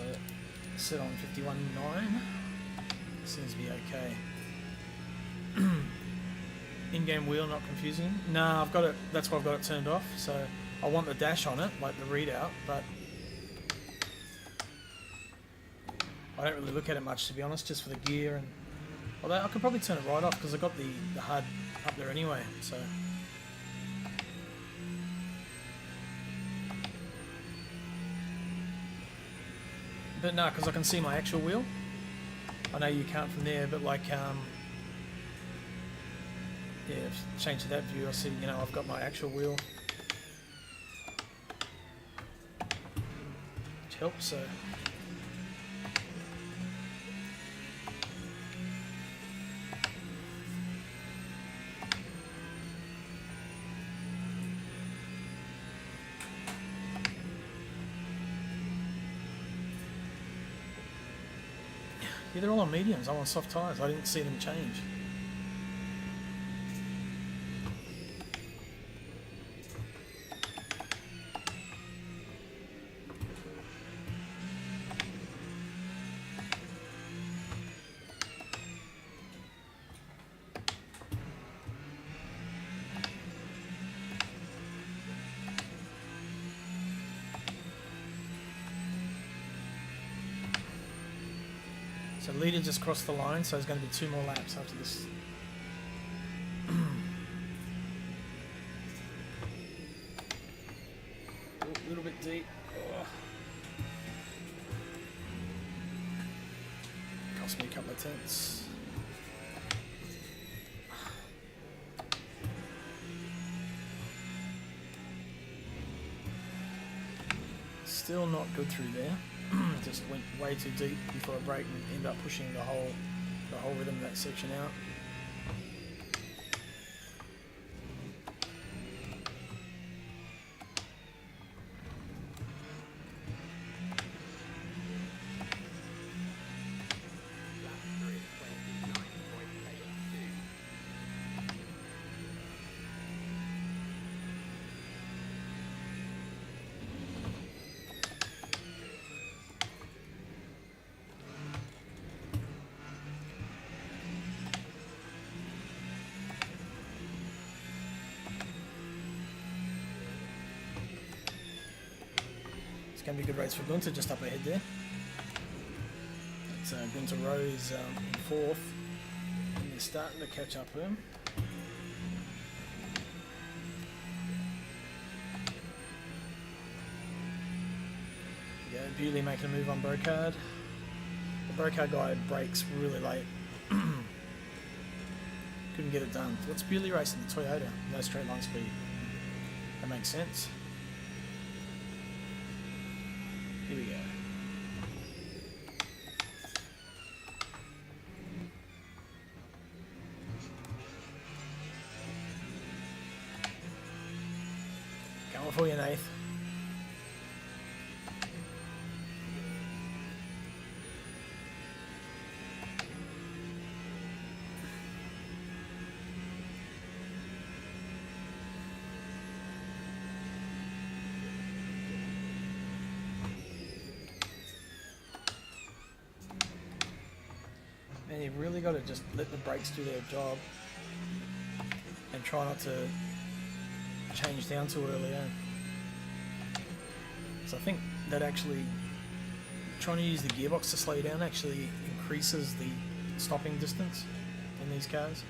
set on 51.9. Seems to be okay. In-game wheel not confusing. Nah, I've got it. That's why I've got it turned off. So I want the dash on it, like the readout, but I don't really look at it much, to be honest, just for the gear. And although I could probably turn it right off because I got the HUD up there anyway. So. But no, because I can see my actual wheel. I know you can't from there, but like, yeah, change to that view. I see, you know, I've got my actual wheel, which helps. So. Yeah, they're all on mediums. I'm on soft tyres. I didn't see them change. So leader just crossed the line, so there's going to be 2 more laps after this. A little bit deep. Oh. Cost me a couple of tenths. Still not good through there. Just went way too deep before I braked and ended up pushing the whole rhythm of that section out. Going to be good race for Gunter just up ahead there. It's Gunter Rose in 4th, and they're starting to catch up to him. Yeah, Bewley making a move on Brocard. The Brocard guy brakes really late. Couldn't get it done. What's Bewley racing? The Toyota. No straight line speed. That makes sense. Here we go. Going for you, Nath. Man, you've really got to just let the brakes do their job and try not to change down too early. So I think that actually trying to use the gearbox to slow you down actually increases the stopping distance in these cars.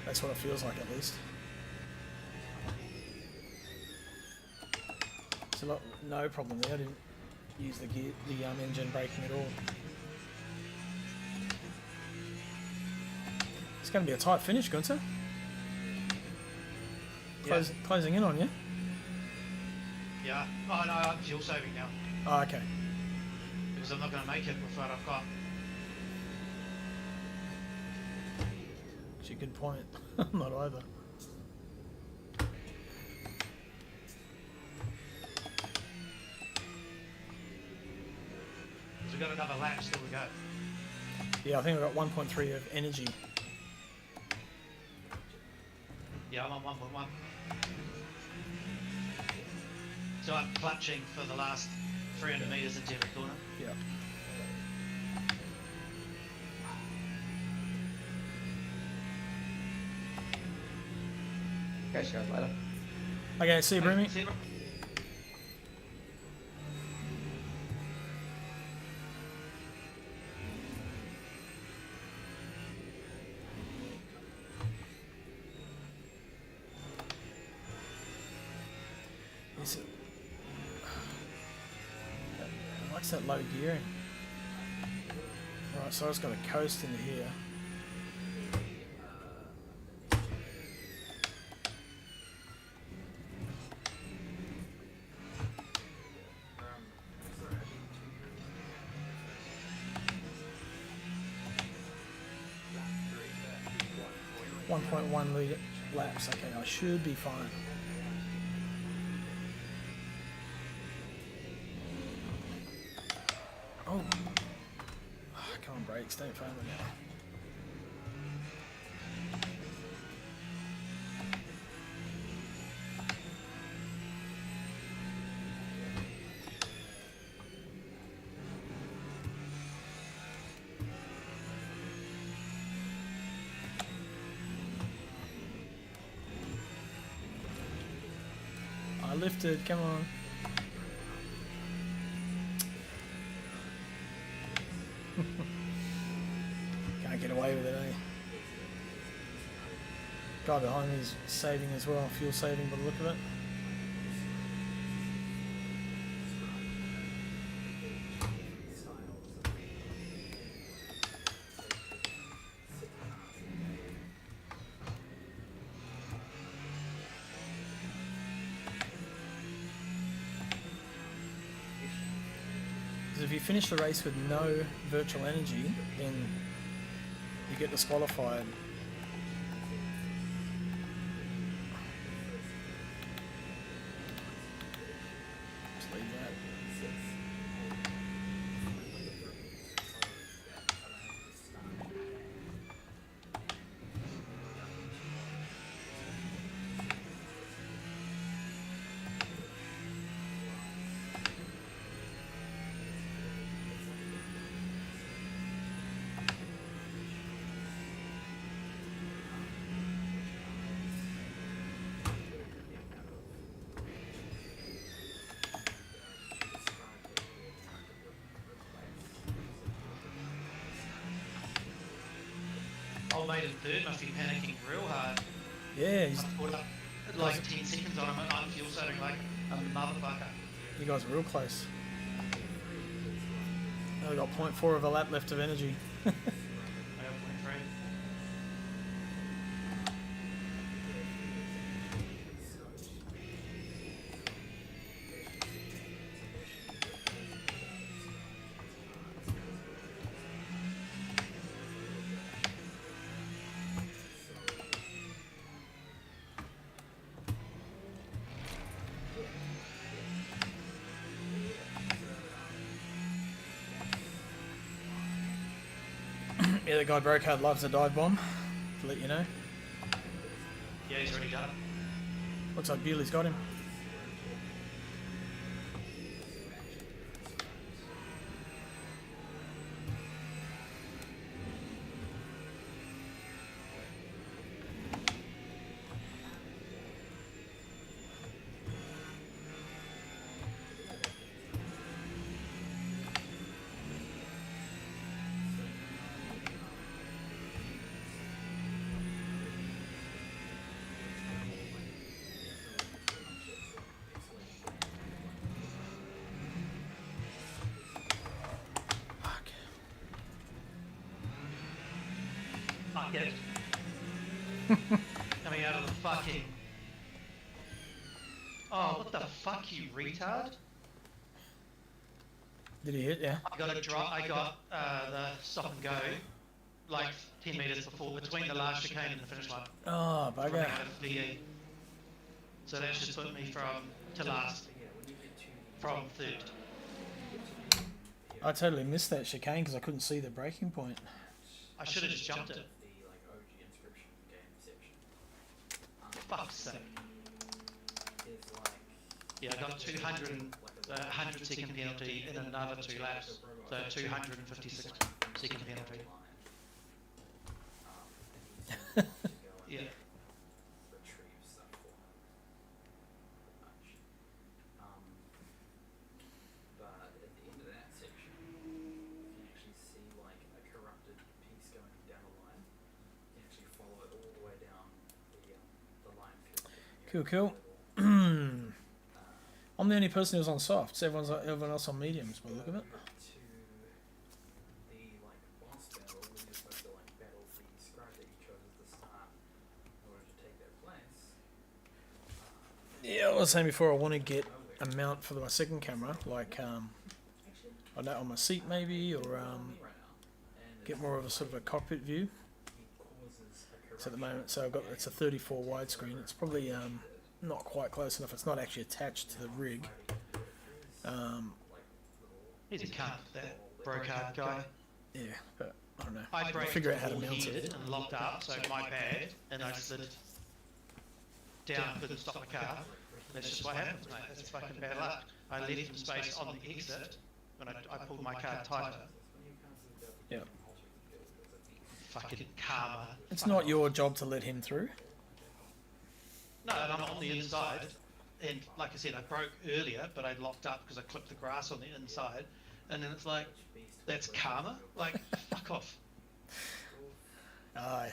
That's what it feels like, at least. So no problem there. I didn't use the engine braking at all. It's going to be a tight finish, Gunter. Yeah. Closing in on you. Yeah. Oh no, I'm fuel saving now. Oh, okay. because I'm not going to make it with what I've got. Actually, good point. Not either. So we've got another lap, still we go. Yeah, I think I've got 1.3 of energy. Yeah, I'm on 1.1. So I'm clutching for the last 300 metres into every corner. Yeah. Catch you guys later. Okay, see you, Broomy. See you, bro. Is it? What's that low gearing? Right, so I just got to coast into here. .1 laps. Okay, I should be fine. Oh. Come on, brakes, don't fail me now. I lifted, come on. Can't get away with it, eh? Guy behind me is saving as well, fuel saving by the look of it. Because if you finish the race with no virtual energy, then you get disqualified. Just leave that. Old mate in third must be panicking real hard. Yeah, he's, I've put up like 10 seconds on him and I'm fuel saving like a motherfucker. you guys are real close. I've got 0.4 of a lap left of energy. I got 0.3. Yeah, the guy Brocard loves a dive bomb, to let you know. Yeah, he's already done it. Looks like Bewley's got him. Fuck. Fuck it. Coming out of the fucking... Oh, what the fuck, you retard? Did he hit? Yeah. I got the stop and go like 10 metres before between the last chicane and the finish line. Oh, Running bugger. out of VE. So that's just put me to last from third. I totally missed that chicane because I couldn't see the breaking point. I should have just jumped it. Fuck's sake. Yeah, I got 100 second penalty in another 2 laps. So 256 second penalty. Yeah. But at the end of that section, you can actually see like a corrupted piece going down the line. You can actually follow it all the way down the line. Cool, cool. I'm the only person who's on softs. Everyone else on mediums by the look of it. To the like boss battle, when you're supposed to like battle the scribe that you chose at the start in order to take their place. Yeah, I was saying before I want to get a mount for my second camera, like I don't know, on my seat maybe, or get more of a sort of a cockpit view. So at the moment, so it's a 34 widescreen. It's probably not quite close enough. It's not actually attached to the rig. He's a cunt, that brocard guy. Yeah, but I don't know. I I'll braked figure out how to all mount heated it. and locked up, so my bad, and I slid down, couldn't stop the car. That's just what happens, mate. That's fucking bad luck. I left him space on the exit when I pulled my car tighter. Yeah. Fucking karma. It's Fuck not off. your job to let him through. No, and I'm on the inside, and like I said, I broke earlier, but I locked up because I clipped the grass on the inside, and then it's like, that's karma? Like, fuck off. Aye.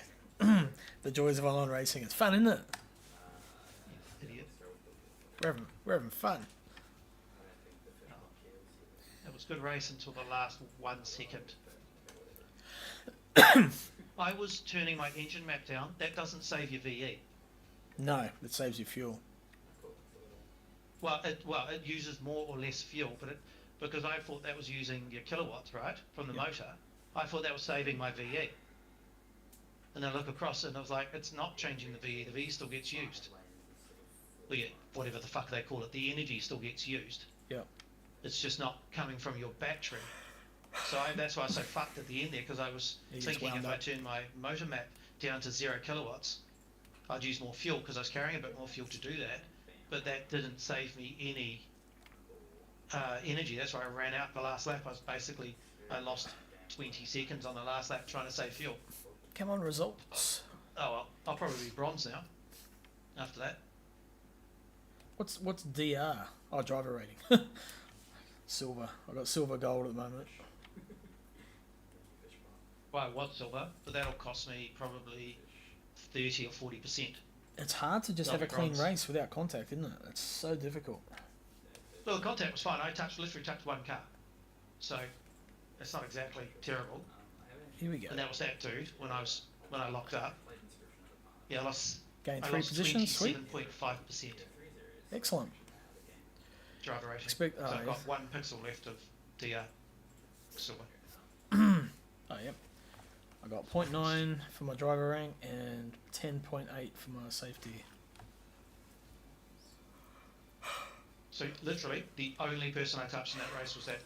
The joys of online racing. It's fun, isn't it? Idiot. We're having fun. It was a good race until the last 1 second. I was turning my engine map down. That doesn't save your VE. No, it saves you fuel. Well, it uses more or less fuel, but because I thought that was using your kilowatts, right, from the motor. I thought that was saving my VE. And then I look across and I was like, it's not changing the VE. The VE still gets used. Well, yeah, whatever the fuck they call it, the energy still gets used. Yeah. It's just not coming from your battery. So that's why I was so fucked at the end there, because I was You just thinking wound if I up. turned my motor map down to 0 kilowatts, I'd use more fuel because I was carrying a bit more fuel to do that. But that didn't save me any energy. That's why I ran out the last lap. I lost 20 seconds on the last lap trying to save fuel. Come on, results. Oh well, I'll probably be bronze now. After that, What's DR? Oh, driver rating. Silver. I got silver gold at the moment. well, I was silver, but that'll cost me probably 30 or 40%. It's hard to just Double have a clean bronze. race without contact, isn't it? It's so difficult. Well, the contact was fine. I literally touched one car, so it's not exactly terrible. Here we go. And that was that dude when I locked up. Yeah, I lost. Gain I 3 lost positions. Sweet. 27.5% Excellent. driver rating. Expect. So Oh, I've yeah. got 1 pixel left of DR silver. Oh, yep. I got 0.9 for my driver rank and 10.8 for my safety. So literally, the only person I touched in that race was that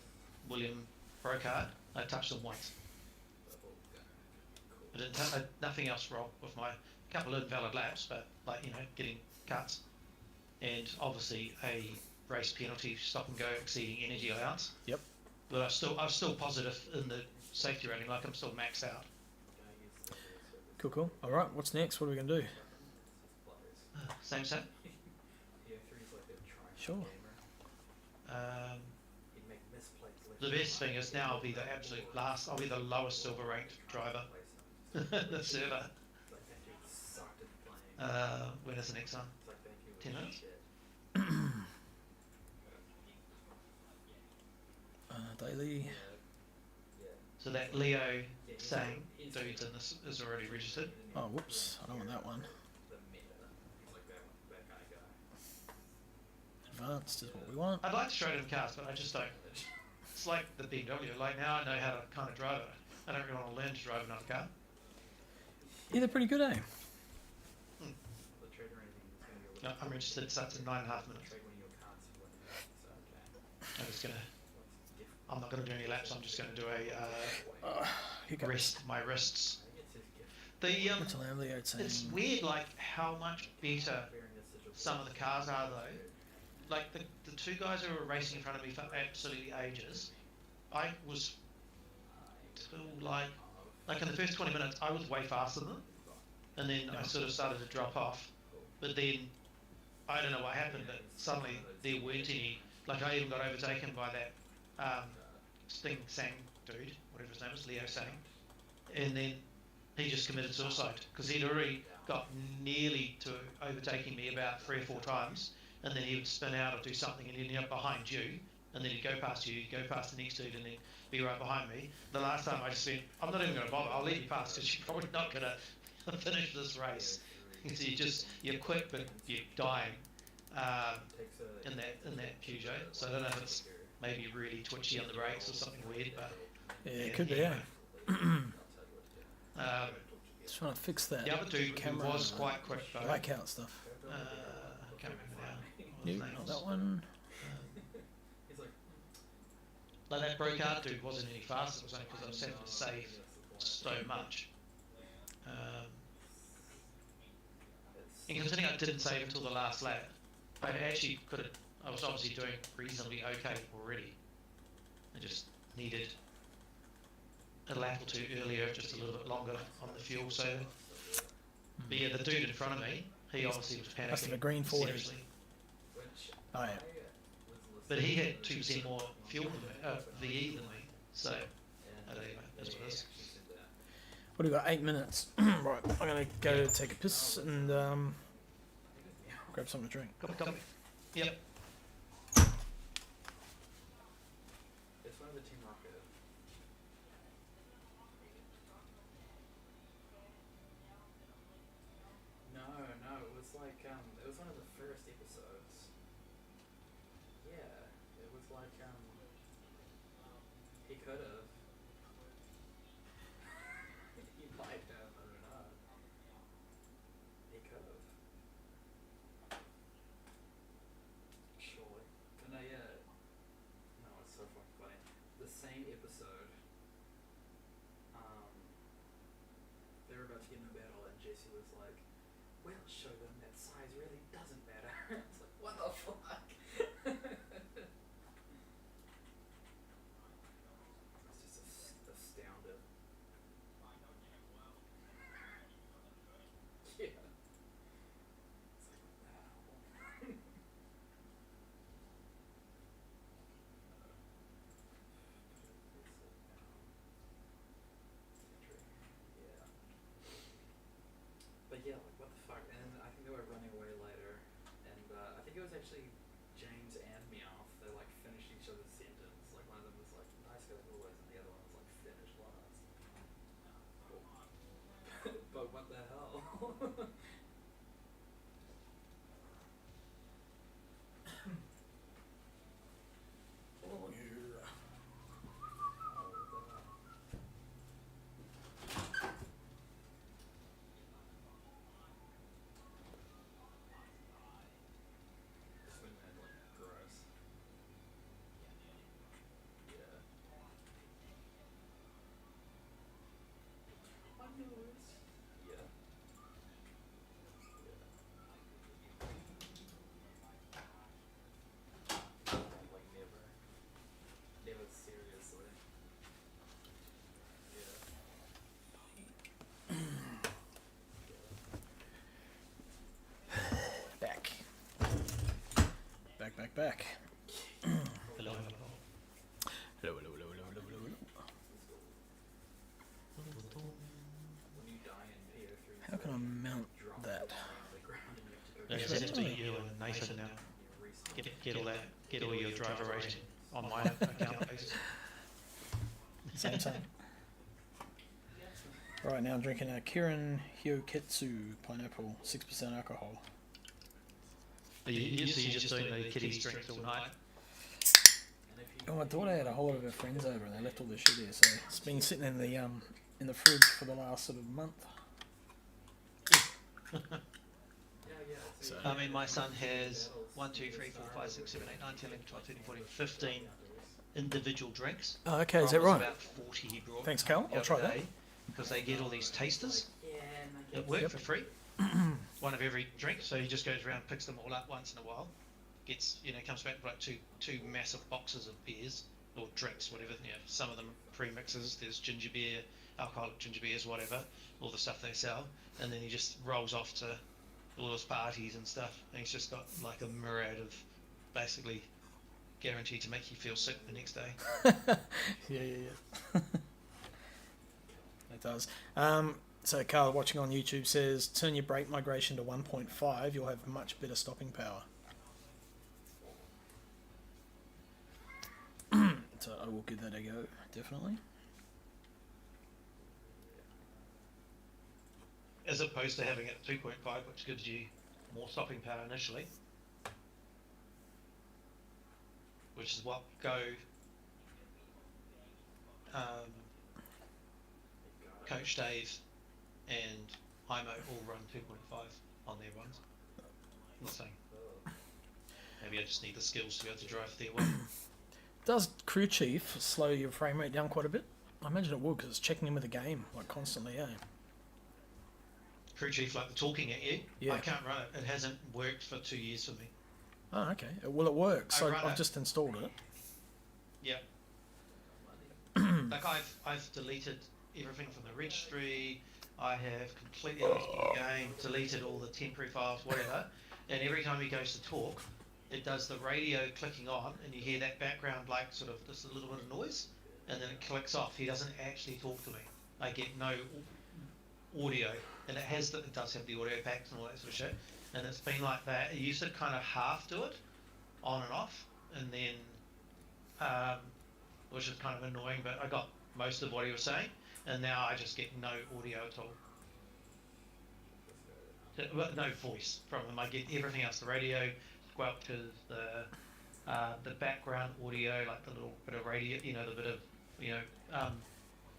William Brocard. I touched him once. I didn't nothing else wrong with my couple of invalid laps, but like getting cuts, and obviously a race penalty, stop and go exceeding energy allowance. Yep. But I was still positive in the safety rating, like I'm still maxed out. Cool, cool. All right. What's next? What are we gonna do? Same. Sure. The best thing is now I'll be the absolute last. I'll be the lowest silver ranked driver. The server. When is the next one? 10 minutes. Daily. So that Leo saying dudes in this is already registered. Oh, whoops. I don't want that one. Advanced is what we want. I'd like to trade in cars, but I just don't it's like the BMW. Like now I know how to kind of drive it. I don't really want to learn to drive another car. Yeah, they're pretty good, eh? The trade or anything is going to be a No, little I'm interested. It starts in 9.5 minutes. trade one of your cards for one minute. So, okay. I'm just gonna. What's different? I'm not gonna do any laps. I'm just gonna do a Hiccup. rest my wrists. I think it's his gift. The What's Lambio saying? it's weird like how much better Bearing a sigil some of the cars are though. Like the two guys who were racing in front of me for absolutely ages, I was till like in the first 20 minutes I was way faster than them, and then I sort of started to drop off. But then I don't know what happened, but suddenly there weren't any. Like I even got overtaken by that Sting Sang dude, whatever his name is, Leo Sang, and then he just committed suicide because he'd already got nearly to overtaking me about 3 or 4 times, and then he would spin out or do something and he'd end up behind you, and then he'd go past you, go past the next dude, and then be right behind me. The last time I just went, I'm not even going to bother, I'll let you pass because you're probably not going to finish this race. So you're quick but you're dying in that Peugeot. So I don't know if it's maybe really twitchy on the brakes or something weird, but Yeah, it could be, yeah. um, Just trying to fix that. the other dude who camera was quite quick though. Like out stuff. I can't remember now. what his Nope, name not was. that one. He's like, Like that Brocard dude wasn't any faster. It was only because I was having to save so much. And considering I didn't save until the last lap, I actually could have. I was obviously doing reasonably okay already. I just needed a lap or two earlier, just a little bit longer on the fuel. So, but yeah, the dude in front of me, he obviously was panicking. Must have a green 40. seriously. which Oh, yeah. I was But listening he to had 2% more fuel than me, VE than me. So, and anyway, that's what it is. actually said that. What do we got? 8 minutes. Right, I'm gonna go take a piss and grab something to drink. Copy. Yep. It's one of the Team Rocket. No, it was like it was one of the first episodes. Yeah, it was like he could have. He might have, I don't know. He could have. Surely. But no, yeah. No, it's so fucking funny. The same episode, they were about to get in a battle and Jesse was like, "We'll show them that size really doesn't matter." It's like, what the fuck? I was just astounded. Yeah. It's like, wow. Yeah. But yeah, like what the fuck? And I think they were running away later, and I think it was actually James and Meowth. They like finished each other's sentence. Like one of them was like, "Nice guy always," and the other one was like, "Finish last." Cool. But what the hell? Oh, yeah. Isn't that like gross? Yeah. I know it. Yeah. Like never seriously. Yeah. Back. Back. Hello. Hello. When you die in PO3, How can I mount drop that? on the ground and you have to go That's Is just it? to you and Nathan now. you restart. Get all your driver rating on my account, please. Same. Right, now I'm drinking a Kirin Hyoketsu pineapple, 6% alcohol. So you're just doing the kiddies drinks all night. And if you Oh, my daughter had a whole lot of her friends over and they left all the shit here, so it's been sitting in the fridge for the last sort of month. So, I mean, my son has 1, 2, 3, 4, 5, 6, 7, 8, 9, 10, 11, 12, 13, 14, 15 individual drinks. oh, okay, is that From right? About 40 he brought. Thanks, Cal. the I'll try other that. day, because they get all these tasters at work Yep. for free. One of every drink, so he just goes around, picks them all up once in a while. Gets, comes back with like two massive boxes of beers or drinks, whatever. Some of them pre-mixes. There's ginger beer, alcoholic ginger beers, whatever, all the stuff they sell, and then he just rolls off to all those parties and stuff. And he's just got like a myriad of, basically, guaranteed to make you feel sick the next day. Yeah. It does. So Carl watching on YouTube says, turn your brake migration to 1.5, you'll have much better stopping power. So I will give that a go, definitely. As opposed to having it at 2.5, which gives you more stopping power initially. Which is what Go, Coach Dave and Imo all run 2.5 on their runs. I'm not saying. Maybe I just need the skills to be able to drive their way. Does Crew Chief slow your frame rate down quite a bit? I imagine it would, because it's checking in with the game, like constantly, eh? Crew Chief, like the talking at you, Yeah. I can't run it. It hasn't worked for 2 years for me. Oh, okay. Well, it works. I So run I've it. just installed it. Yeah. Like I've deleted everything from the registry. I have completely left the game, deleted all the temporary files, whatever. And every time he goes to talk, it does the radio clicking on, and you hear that background, like sort of just a little bit of noise, and then it clicks off. He doesn't actually talk to me. I get no audio, and it does have the audio packs and all that sort of shit. And it's been like that. It used to kind of half do it, on and off, and then, which is kind of annoying. But I got most of what he was saying, and now I just get no audio at all. No voice from him. I get everything else: the radio squelches, the background audio, like the little bit of radio, the bit of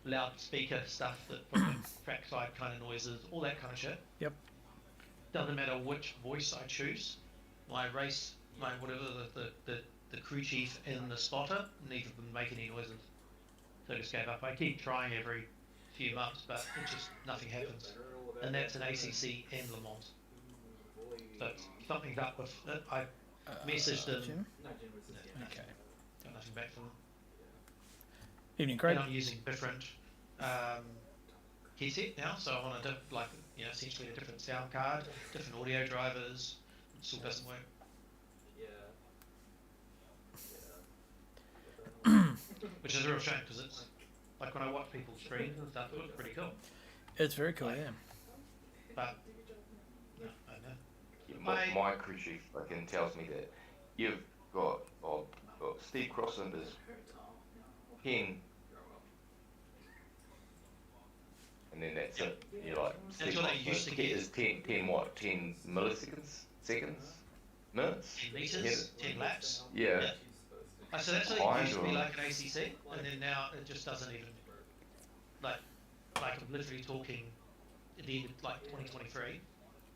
loudspeaker stuff that from the trackside kind of noises, all that kind of shit. Yep. Doesn't matter which voice I choose. My whatever the crew chief and the spotter, neither of them make any noises. So I just gave up. I keep trying every few months, but it just nothing happens. And that's an ACC and Le Mans. So something's up with it. I messaged them. Jim? No, Jim was just, yeah. Okay. Got nothing back from them. Evening, Craig. And I'm using different headset now, so I want to essentially a different sound card, different audio drivers. It still doesn't work. Which is a real shame, because it's like when I watch people's streams and stuff, it looks pretty cool. It's very cool, Like- yeah. But no, I don't know. Yeah, my crew chief fucking tells me that you've got Steve Crossander's pin, and then that's it. You're like, That's Steve what I used to Crossander's get. is 10 milliseconds? Seconds? Minutes? 10 meters, 10 laps. Yeah. So that's what it Kind used to be of. like an ACC, and then now it just doesn't even like I'm literally talking at the end of like 2023,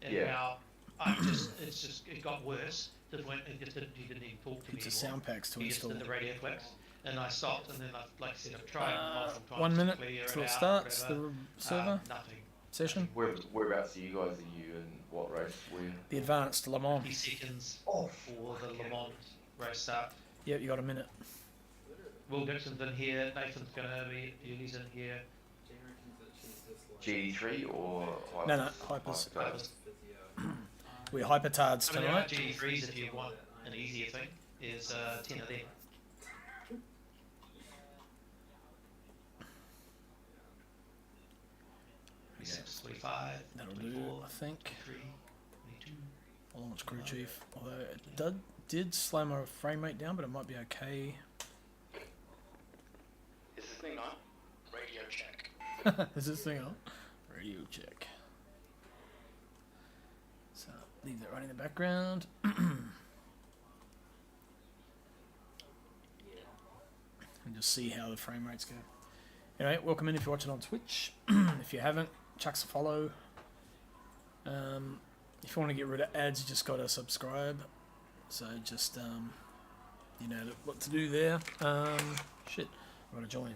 and Yeah. now it got worse. He didn't even talk to me It's a anymore. sound packs to He just install. did the radio clicks, and I stopped, and then like I said, I've tried multiple times 1 to minute clear till it it out, starts, whatever. the server Nothing. session. Whereabouts are you guys? Are you in what race? Where? The advanced Le Mans. 50 seconds Oh, for the Le Mans race start. Yep, you got a minute. Will Dixon's in here. Nathan's gonna be. Julie's in here. Jane reckons that she's just like GD3 or Hypers? No, Hypers. Hypers. physio. We're hypertards I mean, there are tonight. GD3s if you want an easier thing. Is 10 of them. Yeah. 25, That'll do, 24, I think. 23, 22. I'll launch Crew Chief. Although it did slow my frame rate down, but it might be okay. Is this thing on? Radio check. Is this thing on? Radio check. So leave that running in the background. just see how the frame rates go. Anyway, welcome in if you're watching on Twitch. If you haven't, chucks a follow. If you want to get rid of ads, you just got to subscribe. So just, you know what to do there. Shit, I've got to join.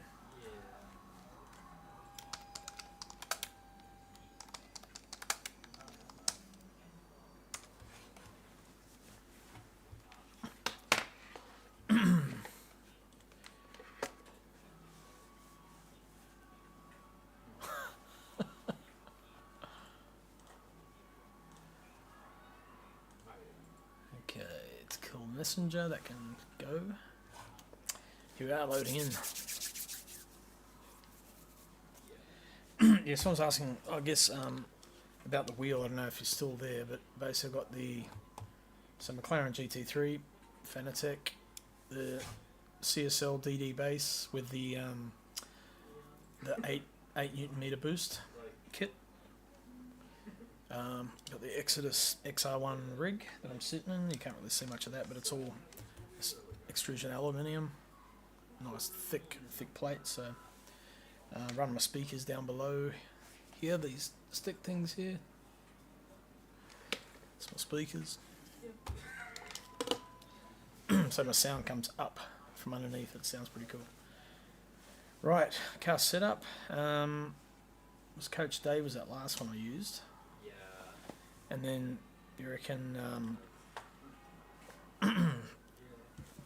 Okay, it's Cool Messenger, that can go. Here we are loading in. Yeah, someone's asking, I guess, about the wheel. I don't know if you're still there, but basically I've got the McLaren GT3, Fanatec, the CSL DD base with the 8 Newton meter boost kit. Got the Exodus XR1 rig that I'm sitting in. You can't really see much of that, but it's all extrusion aluminium, nice thick plate. So run my speakers down below here. These stick things here. It's my speakers. So my sound comes up from underneath. It sounds pretty cool. Right, car setup. Was Coach Dave was that last one I used? And then you reckon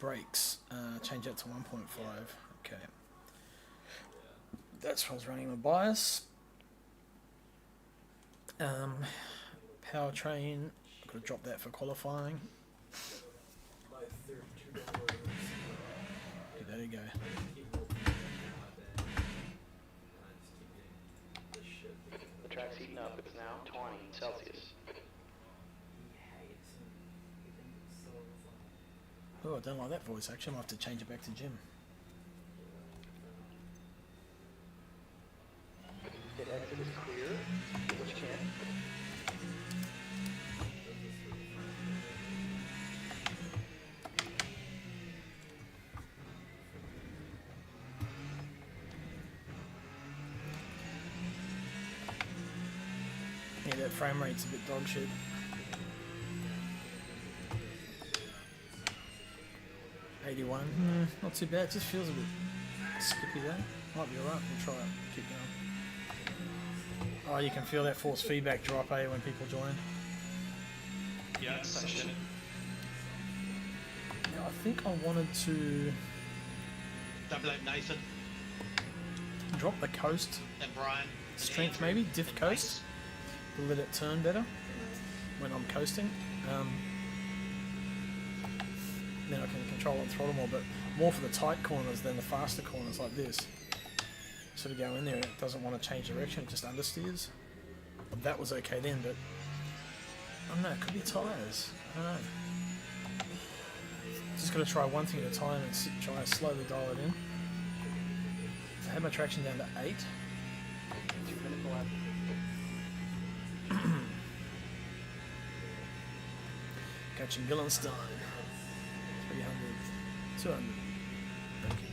brakes, change that to 1.5. Okay. That's what I was running my bias. Powertrain, I've got to drop that for qualifying. There you go. The track's heating up. It's now 20 Celsius. Oh, I don't like that voice actually. I'll have to change it back to Jim. It exit is clear, which can. Yeah, that frame rate's a bit dog shit. 81, not too bad. It just feels a bit skippy there. Might be alright. We'll try it. Keep going. Oh, you can feel that force feedback drop, eh, when people join. Yeah, it's so shit. Now, I think I wanted to Double out Nathan drop the coast and Brian. strength, maybe diff coast, to let it turn better when I'm coasting. Then I can control and throttle more, but more for the tight corners than the faster corners like this. Sort of go in there and it doesn't want to change direction, it just understeers. But that was okay then, but I don't know, it could be tyres. I don't know. Just got to try one thing at a time and try and slowly dial it in. I had my traction down to 8. 2 minutes left. Catching Gillenstein. 300. 200. Thank you.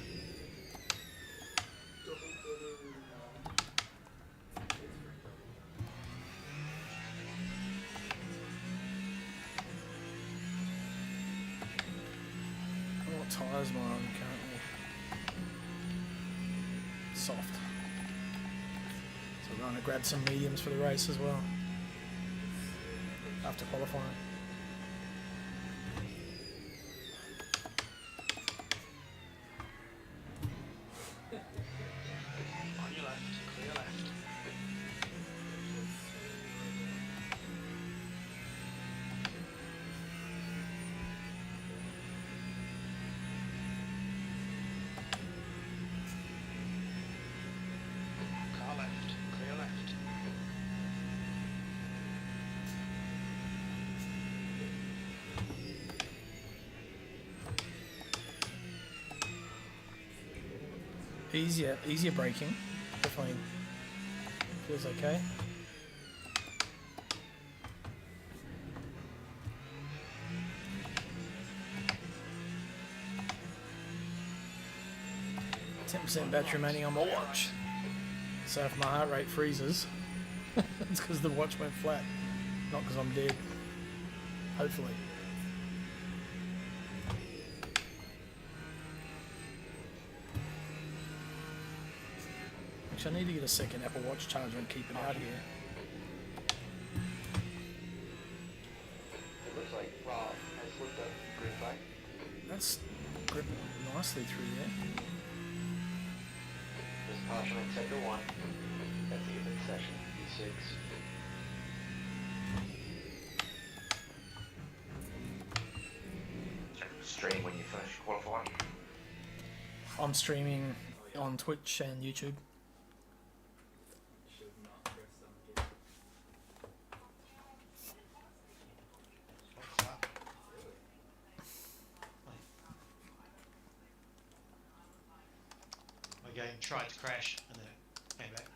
What tyres am I on currently? Soft. So we're going to grab some mediums for the race as well. After qualifying. On your left, clear left. Car left, clear left. Easier braking. Definitely feels okay. 10% battery remaining on my watch. So if my heart rate freezes, it's because the watch went flat, not because I'm dead. Hopefully. Actually, I need to get a second Apple Watch charger and keep it out here. It looks like Rob has slipped a green flag. That's gripping nicely through there. This caution in sector 1. That's the end of the session. D6. Stream when you finish qualifying. I'm streaming on Twitch and YouTube. Should not press on again. My game tried to crash and then it came back.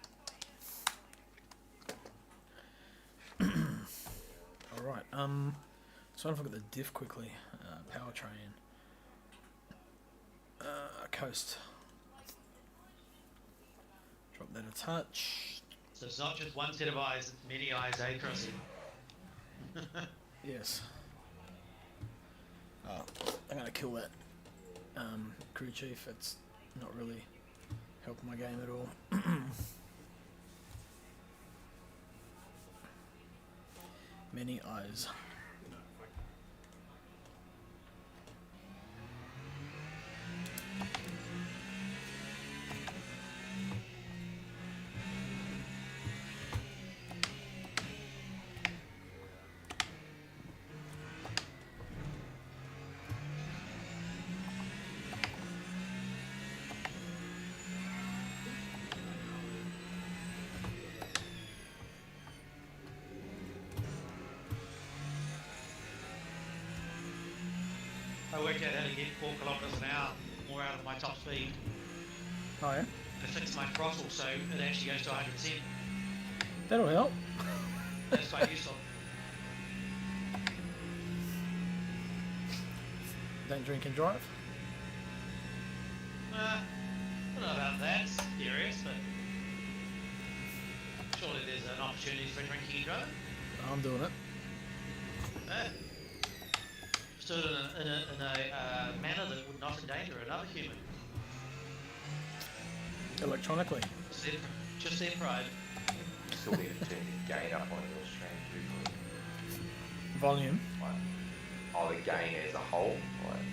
Alright, so if I look at the diff quickly. Powertrain. Coast. Drop that a touch. So it's not just one set of eyes, it's many eyes, eh, Crossy? Yes. Oh, I'm gonna kill that crew chief. It's not really helping my game at all. Many eyes. I worked out how to get 4 kilometres an hour more out of my top speed. Oh yeah? I fixed my throttle so it actually goes to 100%. That'll help. That's quite useful. Don't drink and drive. I don't know about that, serious, but surely there's an opportunity for drinking and driving. I'm doing it. Just do it in a manner that would not endanger another human. Electronically. Just their pride. Still need to turn your gain up on your stream too. Volume. Like, oh, the gain as a whole. Like,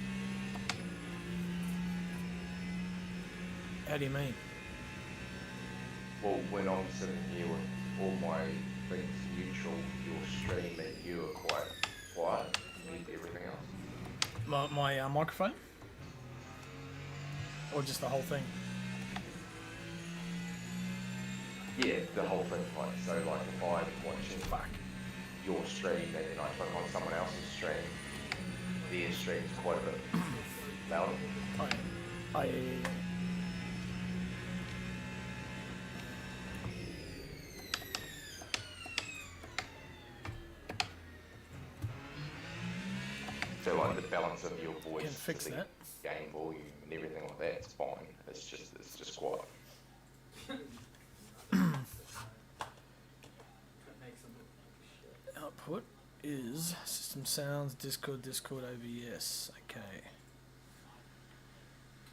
How do you mean? well, when I'm sitting here with all my things neutral, your stream and you are quite quiet. Need everything else. My microphone? Or just the whole thing? Yeah, the whole thing. Like, so, like, if I'm watching your stream and then I click on someone else's stream, their stream's quite a bit louder. I So, like, the balance of your voice, can fix to the that. gain volume and everything like that, it's fine. It's just quiet. Output is system sounds, Discord, OBS. Okay.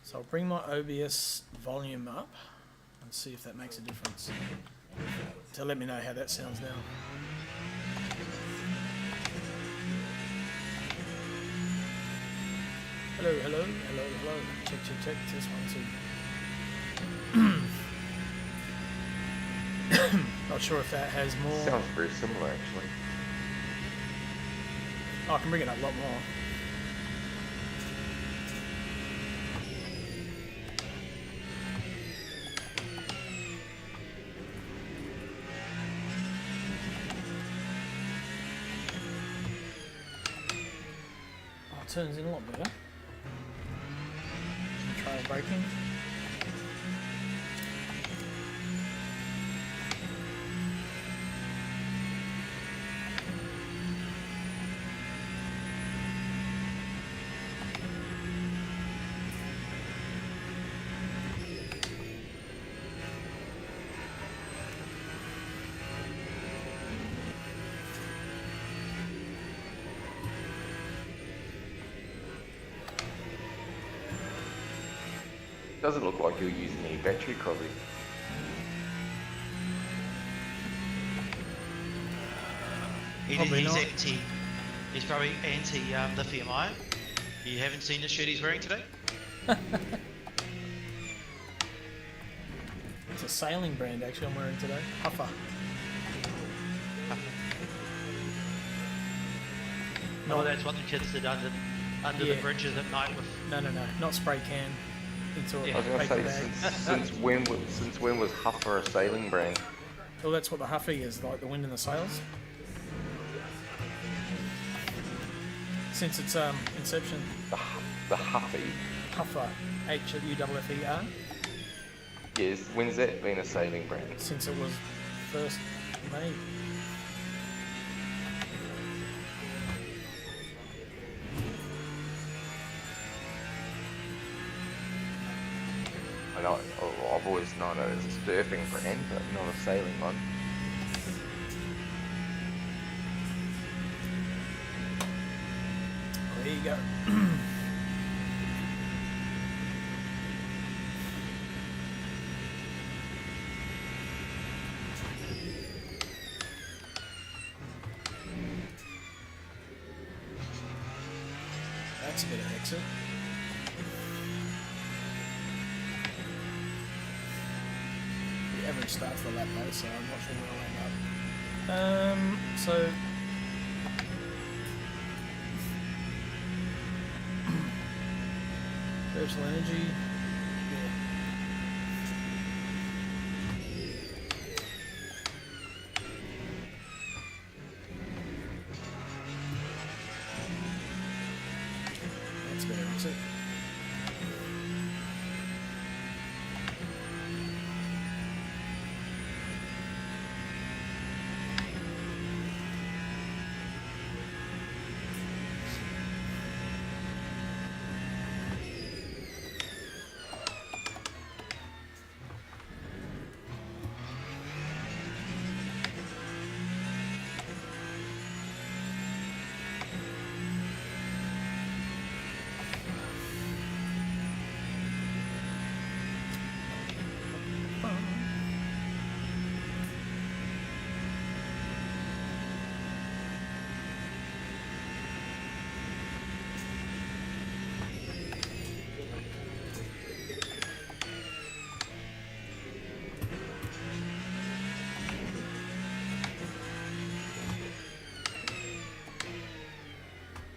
So I'll bring my OBS volume up and see if that makes a difference. So let me know how that sounds now. Hello, hello, hello, hello. Check, check, check. Test 1, 2. Not sure if that has more. Sounds very similar, actually. Oh, I can bring it up a lot more. Oh, it turns in a lot better. Trail braking. Doesn't look like you're using any battery, Crosby. Probably He's not. anti. He's probably anti lithium ion. You haven't seen the shirt he's wearing today? It's a sailing brand actually I'm wearing today. Huffer. Oh, that's what the kids did under Yeah. the bridges at night with. No, not spray can. Into a Yeah. I was gonna paper say, bag. since when was Huffer a sailing brand? Well, that's what the Huffy is, like the wind in the sails. Since its inception, The Huffy. Huffer, Huffer, Yes. When's that been a sailing brand? since it was first made. I know. I've always known it as a surfing brand, but not a sailing one. There you go. That's a bit of exit. The average starts the lap though, so I'm not sure where I'll end up. So virtual energy. Yeah. That's better exit.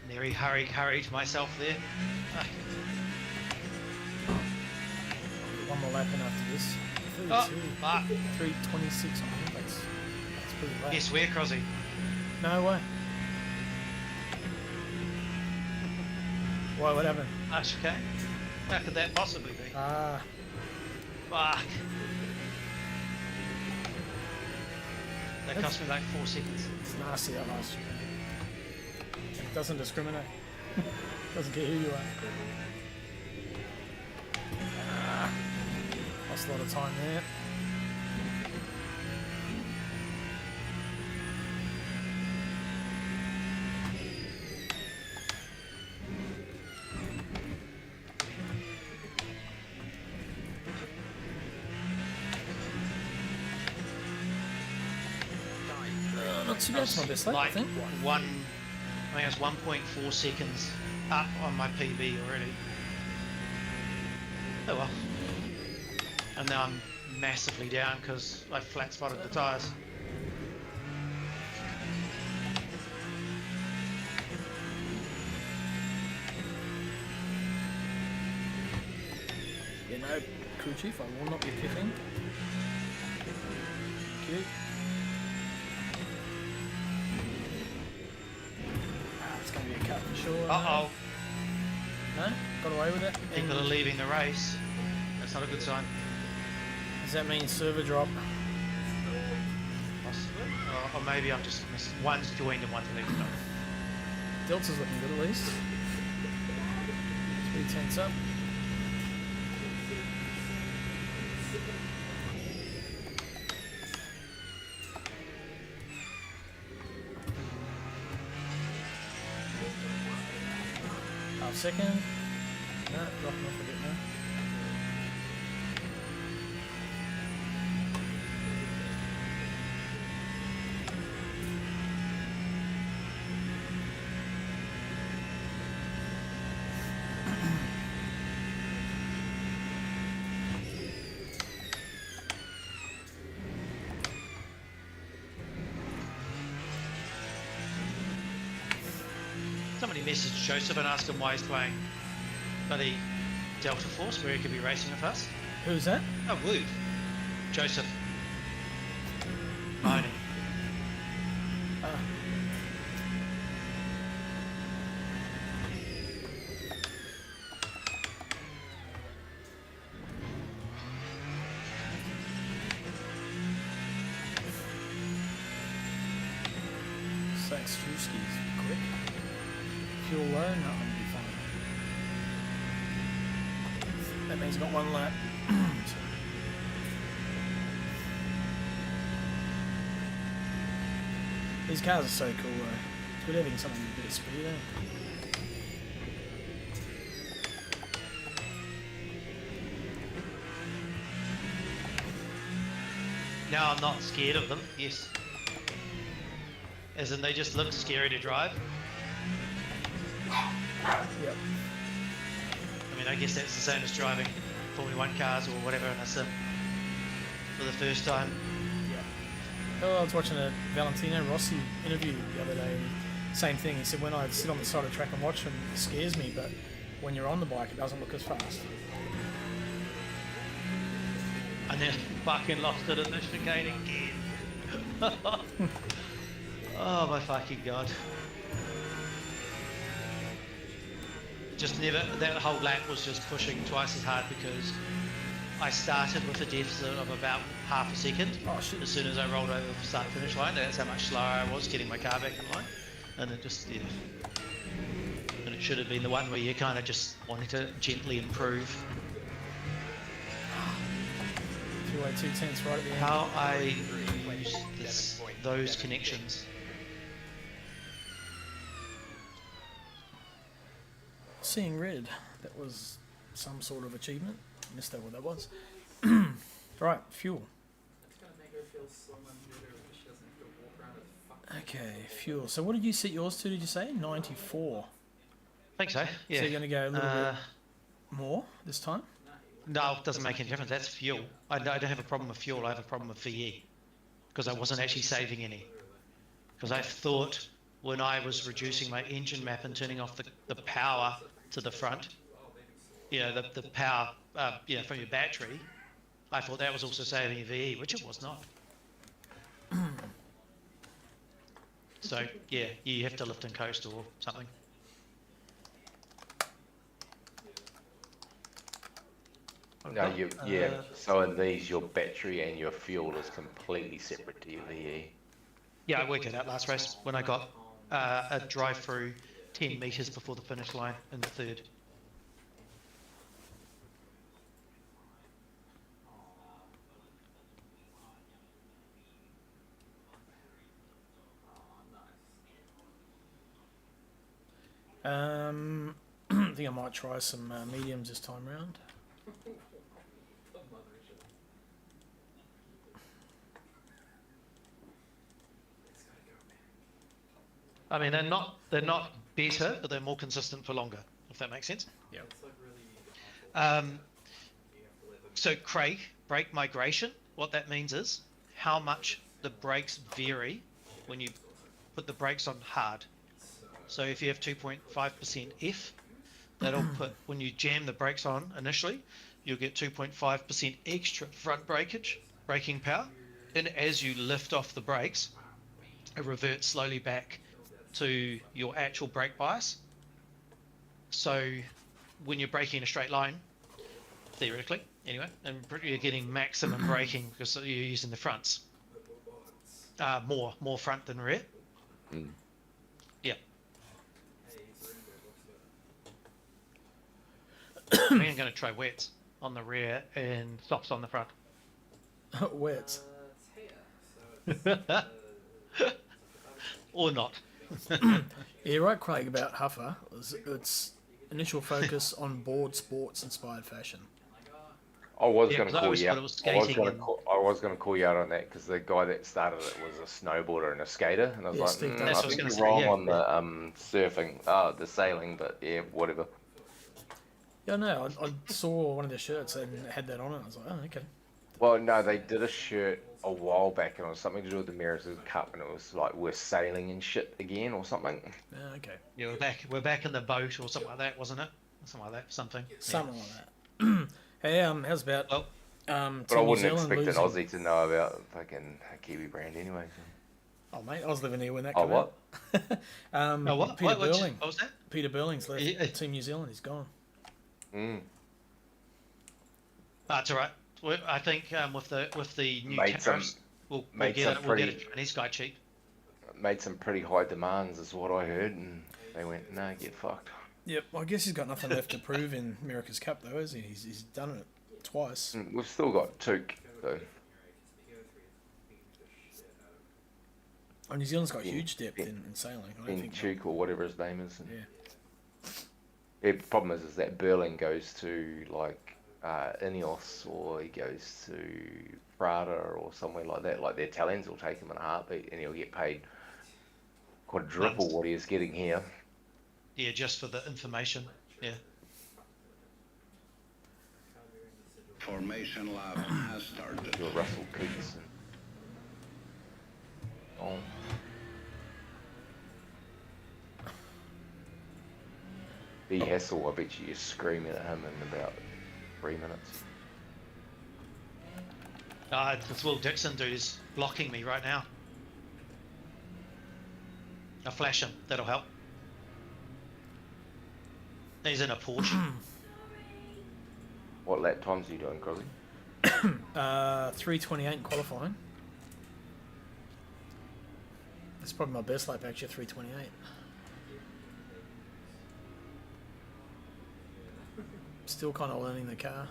Nearly hurried myself there. Ah, One more lap in after this. Oh, 32. fuck. 3:26. I think that's pretty late. Yes, where, Crosby? No way. Why? What happened? Ash, okay. How could that possibly be? Ah, Fuck. That cost me like 4 seconds. it's nasty that last year. It doesn't discriminate. Doesn't care who you are. Ah, lost a lot of time there. Not too bad. It's not this late, I Like think. I think it's 1.4 seconds up on my PB already. Oh well. And now I'm massively down because I flat spotted the tyres. Yeah, no, crew chief, I will not be pitting. Thank you. Ah, it's going to be a cut for sure. Uh oh, No? Got away with it? people are leaving the race. That's not a good sign. Does that mean server drop? Possibly. Or maybe I've just missed. One's joined and one's leaving. No. Delta's looking good at least. 3 tenths up. Half second. No, dropping off a bit now. somebody messaged Joseph and asked him why he's playing bloody Delta Force where he could be racing with us. Who's that? Oh, woo. Joseph. Moaning. Ah. Sakstrewski's quick. Fuel low, no, I'm gonna be fine. That means I've got one lap. So- These cars are so cool though. It's good having something with a bit of speed, eh? Now I'm not scared of them, yes. As in they just look scary to drive. Yep. I mean, I guess that's the same as driving Formula 1 cars or whatever in a sim for the first time. Oh, I was watching a Valentino Rossi interview the other day, and same thing. He said, when I sit on the side of the track and watch him, it scares me, but when you're on the bike, it doesn't look as fast. And then fucking lost it in the chicane again. Oh my fucking god. Just never, that whole lap was just pushing twice as hard because I started with a deficit of about half a second. Oh shit. As soon as I rolled over the start finish line, that's how much slower I was getting my car back in line. And it just, yeah. And it should have been the one where you kind of just wanted to gently improve. 202.10's right at the end. How I use this, those connections. Seeing red. That was some sort of achievement. Missed out what that was. Right, fuel. It's gonna make her feel so much better when she doesn't have to walk around with fucking. Okay, fuel. So what did you set yours to, did you say? 94. I think so, yeah. So you're going to go a little bit more this time? No, it doesn't make any difference. That's fuel. I don't have a problem with fuel. I have a problem with VE because I wasn't actually saving any. Because I thought when I was reducing my engine map and turning off the power to the front, you know, the power, you know, from your battery, I thought that was also saving your VE, which it was not. So yeah, you have to lift and coast or something. No, you yeah. So in these, your battery and your fuel is completely separate to your VE. Yeah, I worked it out last race when I got a drive through 10 meters before the finish line in the third. I think I might try some mediums this time round. I mean, they're not better, but they're more consistent for longer, if that makes sense. Yeah. So Craig, brake migration, what that means is how much the brakes vary when you put the brakes on hard. So if you have 2.5% F, that'll put, when you jam the brakes on initially, you'll get 2.5% extra front braking power. And as you lift off the brakes, it reverts slowly back to your actual brake bias. So when you're braking in a straight line, theoretically, anyway, and you're getting maximum braking because you're using the fronts. More front than rear. Mm. Yeah. I think I'm going to try wets on the rear and softs on the front. Wets. Or not. Yeah, right, Craig, about Huffer. Its initial focus on board sports inspired fashion. I was Yeah, going 'cause to I call always you thought out. it was I was skating going to and- call you out on that because the guy that started it was a snowboarder and a skater, and I was Yeah, like, Steve I Dunn. That's what I was think gonna you're wrong say, yeah. on the surfing, the sailing, but yeah, whatever. Yeah, no, I saw one of their shirts and it had that on it. I was like, oh, okay. Well, no, they did a shirt a while back, and it was something to do with the America's Cup, and it was like we're sailing and shit again or something. Okay. Yeah, we're back in the boat or something like that, wasn't it? Something like that. Something. Yeah. Something like that. Hey, how's about Well, But I Team New wouldn't Zealand expect losing? an Aussie to know about fucking a Kiwi brand anyway. Oh mate, I was living here when that Oh, came what? out. oh, what? Peter What Burling. was that? Peter Burling's left Yeah. Team New Zealand. He's gone. Mm. That's all right. I think with the new Made some- tariffs, we'll made get some it. We'll get pretty- a Chinese guy cheap. Made some pretty high demands, is what I heard, and they went, "No, get fucked." Yep. Well, I guess he's got nothing left to prove in America's Cup, though, has he? He's done it twice. We've still got Took, though. Oh, New Zealand's got In- huge depth in- in sailing. I don't In think. Took or whatever his name is. And Yeah. the problem is that Burling goes to like Ineos, or he goes to Prada or somewhere like that. Like the Italians will take him in a heartbeat, and he'll get paid quadruple what he is getting here. Yeah, just for the information. Yeah. Formation lab has started. Your Russell Coots. And... Oh. B Hassel, I bet you you're screaming at him in about 3 minutes. This Will Dixon dude is blocking me right now. I'll flash him. That'll help. He's in a Porsche. What lap times are you doing, Crosby? 3:28 in qualifying. That's probably my best lap actually. 3:28. Still kind of learning the car.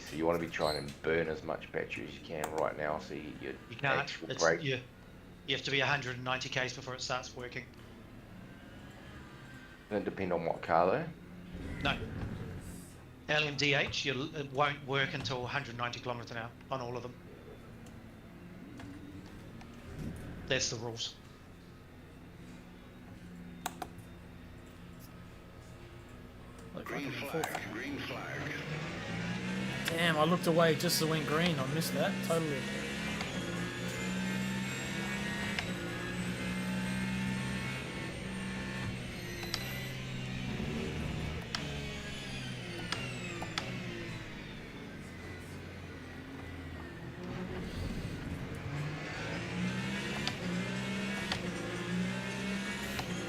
So you want to be trying to burn as much battery as you can right now, so you get your You can't. actual It's, brake. you have to be 190 k's before it starts working. Doesn't depend on what car though. No. LMDH, it won't work until 190 kilometers an hour on all of them. That's the rules. Like Green fucking flag, fourth. green flag. Damn, I looked away just as it went green. I missed that totally.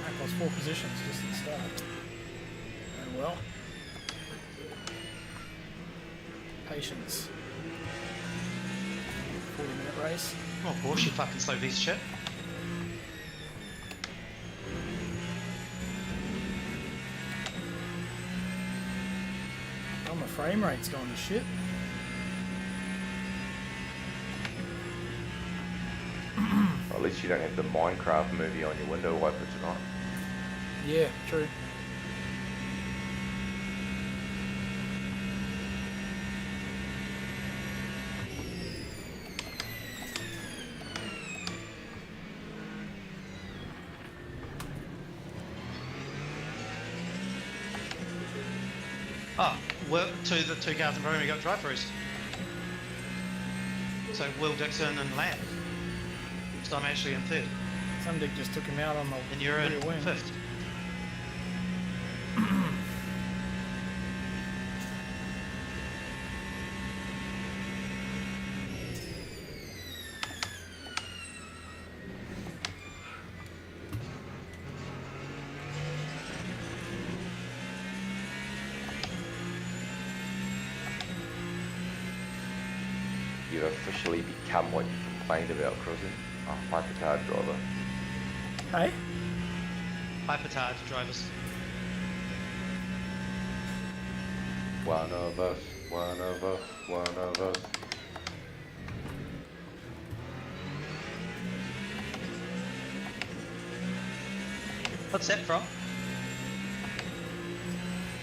That was 4 positions just at the start. Very well. Patience. 40-minute race. Oh, Porsche, you fucking slow piece of shit. Oh, my frame rate's going to shit. Well, at least you don't have the Minecraft movie on your window wiper tonight. Yeah, true. Oh, well, to the 2 cars in front of me got drive throughs. So Will Dixon and Lamb. So I'm actually in third. Some dick just took him out on the And you're in rear wing. fifth. You've officially become what you complained about, Crosby. A hypercard driver. Hey? Hypertard drivers. One of us, one of us, one of us. What's that from?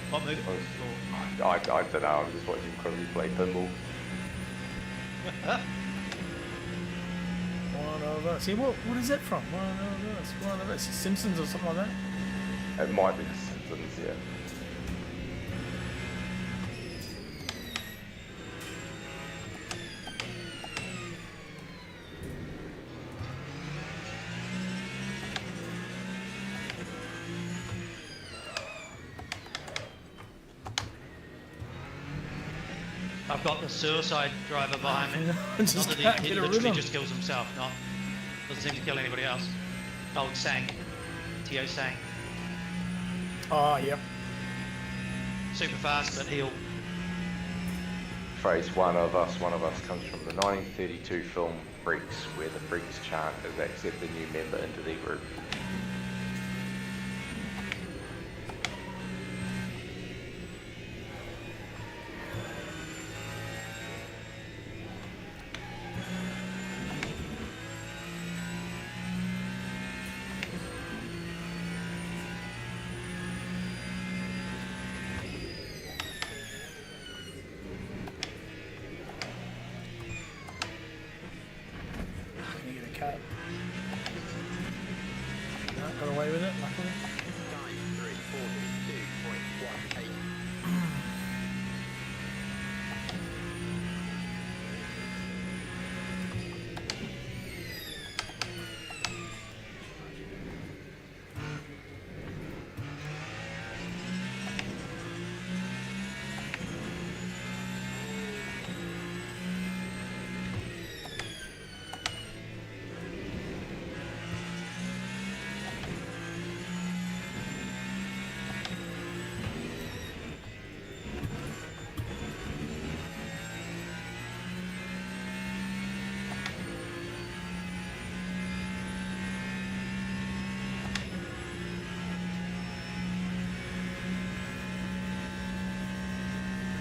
What movie? I don't know, I'm just watching Crosby play pinball. One of us. See, what is that from? One of us. One of us. Simpsons or something like that? It might be The Simpsons, yeah. I've got the suicide driver behind me. Just Not that can't he get a literally rhythm. just kills himself, not doesn't seem to kill anybody else. Old Sang. Tio Sang. Oh, yep. Super fast, but he'll Phrase one of us comes from the 1932 film Freaks, where the Freaks chant is accept a new member into their group. Can you get a cut? No, got away with it, luckily.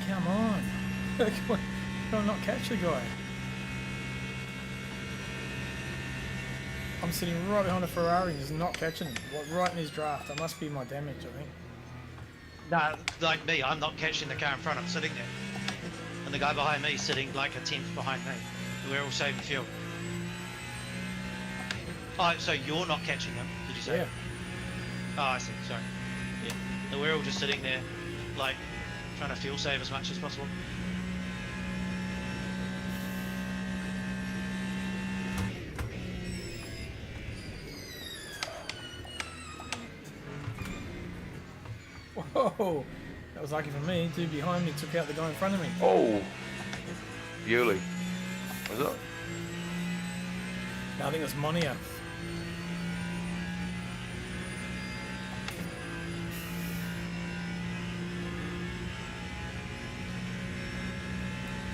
Come on. Can I not catch the guy? I'm sitting right behind a Ferrari and just not catching him. Right in his draft. That must be my damage, I think. no, like me. I'm not catching the car in front. I'm sitting there, and the guy behind me is sitting like a tenth behind me. We're all saving fuel. Oh, so you're not catching him? Did you say? Yeah. Oh, I see. Sorry. Yeah. And we're all just sitting there, like trying to fuel save as much as possible. Whoa. That was lucky for me. Dude behind me took out the guy in front of me. Oh! Yuli. Was it? No, I think it was Monia.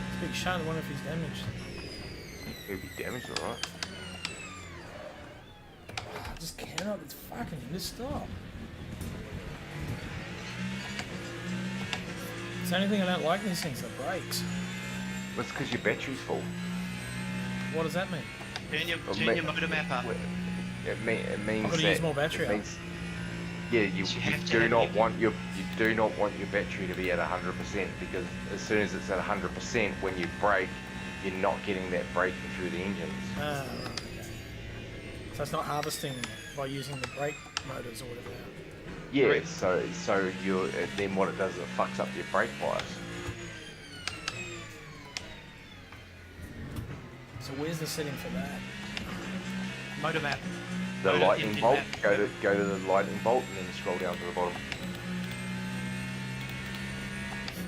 It's a big shot. I wonder if he's damaged. He'll be damaged, alright. I just cannot. It's fucking just stop. It's the only thing I don't like in these things, the brakes. That's because your battery's full. What does that mean? Turn your, Well, turn your motor map up. It means I've got to that use more battery it up. means, yeah, you have to do have not your- want your battery to be at 100% because as soon as it's at 100%, when you brake, you're not getting that braking through the engines. Ah, right, okay. So it's not harvesting by using the brake motors or whatever. Yeah, Correct. so you then what it does is it fucks up your brake bias. So where's the setting for that? Motor map. The Motor lightning engine bolt, map. go to the lightning bolt and then scroll down to the bottom.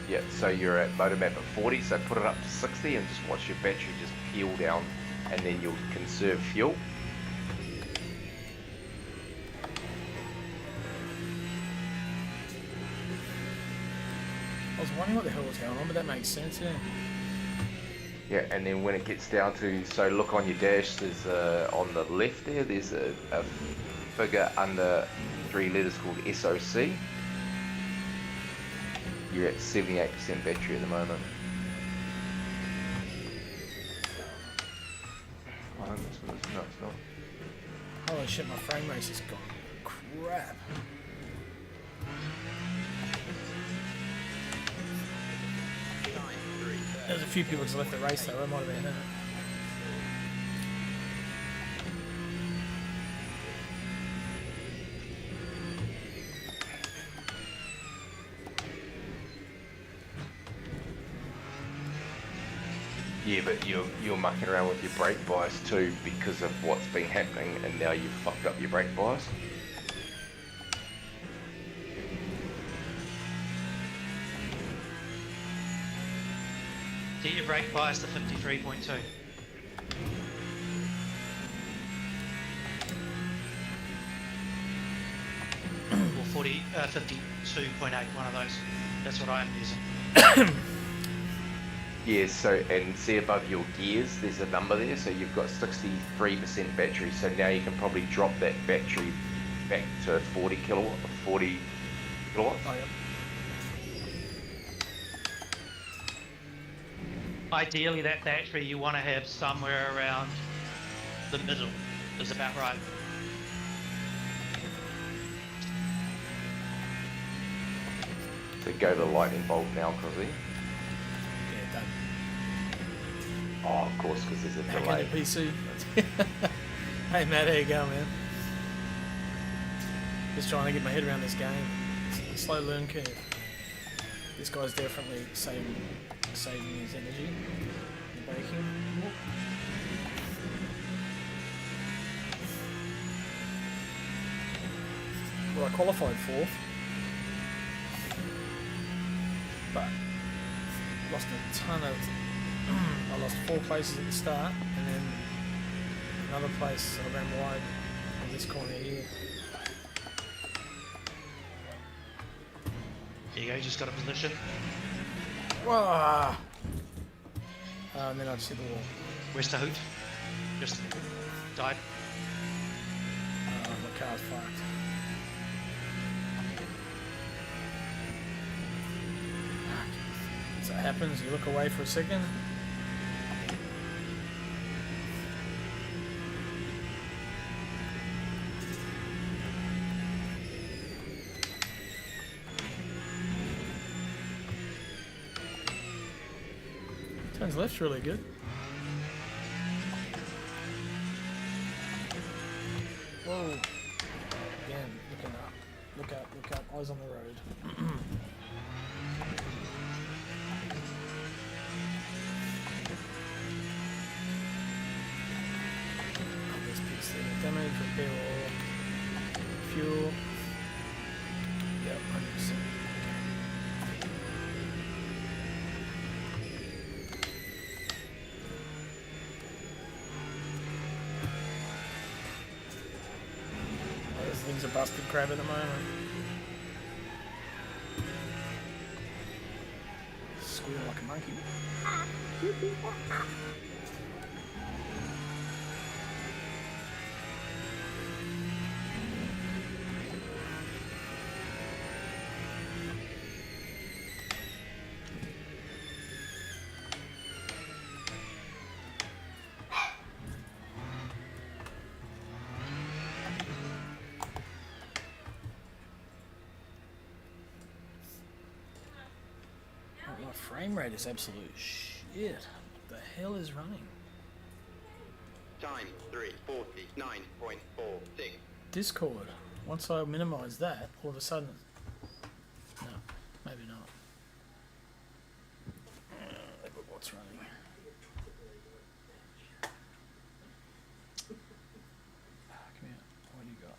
Yeah, so you're at motor map at 40, so put it up to 60 and just watch your battery just peel down and then you'll conserve fuel. I was wondering what the hell was going on, but that makes sense, yeah. Yeah, and then when it gets down to, so look on your dash, there's on the left there, there's a figure under 3 letters called SOC. You're at 78% battery at the moment. Oh, no, it's not. Holy shit, my frame race is gone. Crap. There's a few people just left the race though, that might have been it. Yeah, but you're mucking around with your brake bias too because of what's been happening, and now you've fucked up your brake bias. Get your brake bias to 53.2. Or 52.8, one of those. That's what I'm using. Yeah, so, and see above your gears, there's a number there, so you've got 63% battery, so now you can probably drop that battery back to 40 kilowatts. Oh, yep. Ideally, that battery you want to have somewhere around the middle is about right. So go to lightning bolt now, Crosby. Yeah, done. Oh, of course, because there's a Back delay. into PC. Hey Matt, how you going, man? Just trying to get my head around this game. It's a slow learn curve. This guy's definitely saving his energy in braking. Well, I qualified fourth, but lost a ton of. I lost 4 places at the start, and then another place I ran wide on this corner here. There you go, just got a position. Wah! And then I just hit the wall. Where's the hoot? Just died. My car's fucked. So it happens, you look away for a second. Turns left's really good. Whoa. Again, looking up. Look up, look up. Eyes on the road. Let's fix the damage, repair all. Fuel. Yep, 100%. Things are busted crap at the moment. Squeal like a monkey. My frame rate is absolute shit. What the hell is running? Time 3:49.46. Discord. Once I minimize that, all of a sudden. No, maybe not. Look what's running. Come here. What do you got?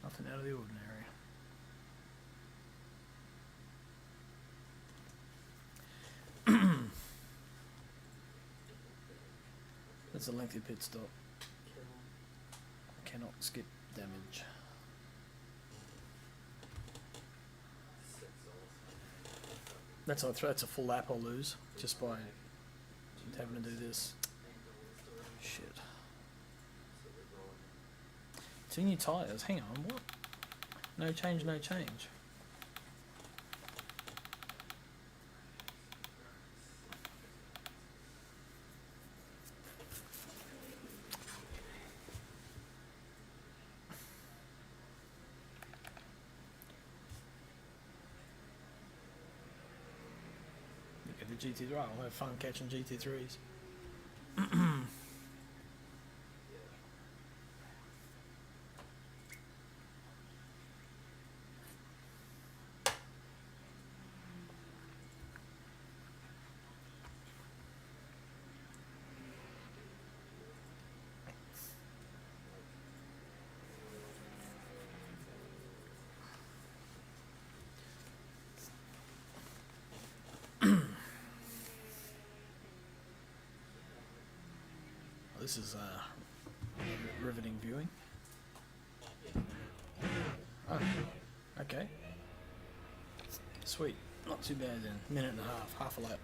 Nothing out of the ordinary. That's a lengthy pit stop. Cannot skip damage. That's a full lap I'll lose just by having to do this. Shit. 2 new tyres. Hang on, what? No change, no change. Look at the GT3. I'll have fun catching GT3s. This is riveting viewing. Oh, okay. Sweet. Not too bad then. Minute and a half a lap.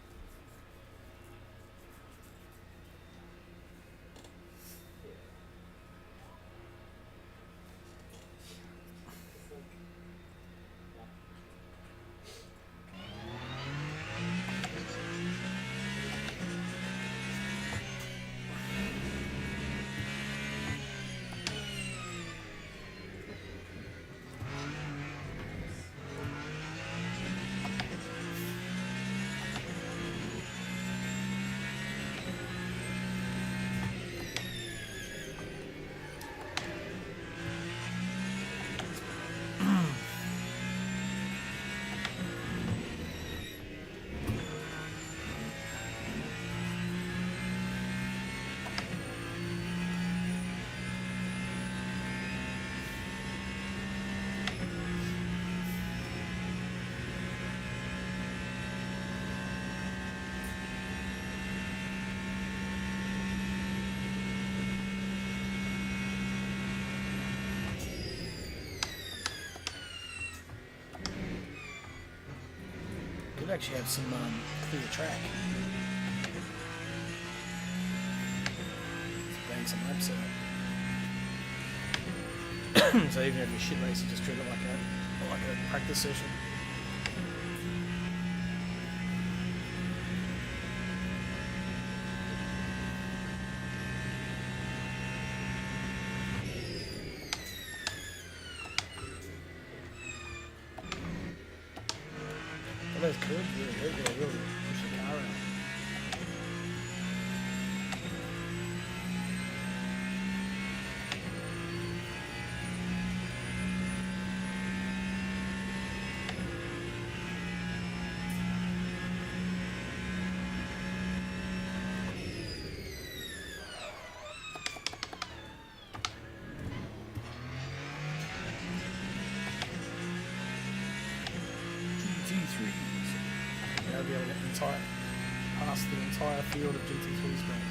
Could actually have some clear track. Let's bang some laps out. So even if you're shit race, you just treat it like a practice session. Those curves really hurt. They really push the car out. I'll be able to get past the entire field of GT3s back.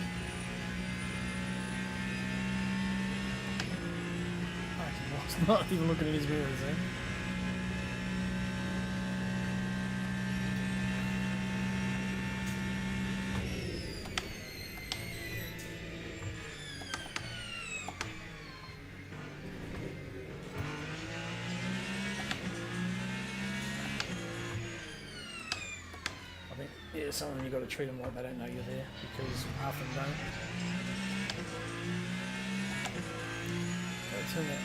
He's not even looking in his mirrors, eh? Yeah, some of them you got to treat them like they don't know you're there, because half of them don't. Gotta turn that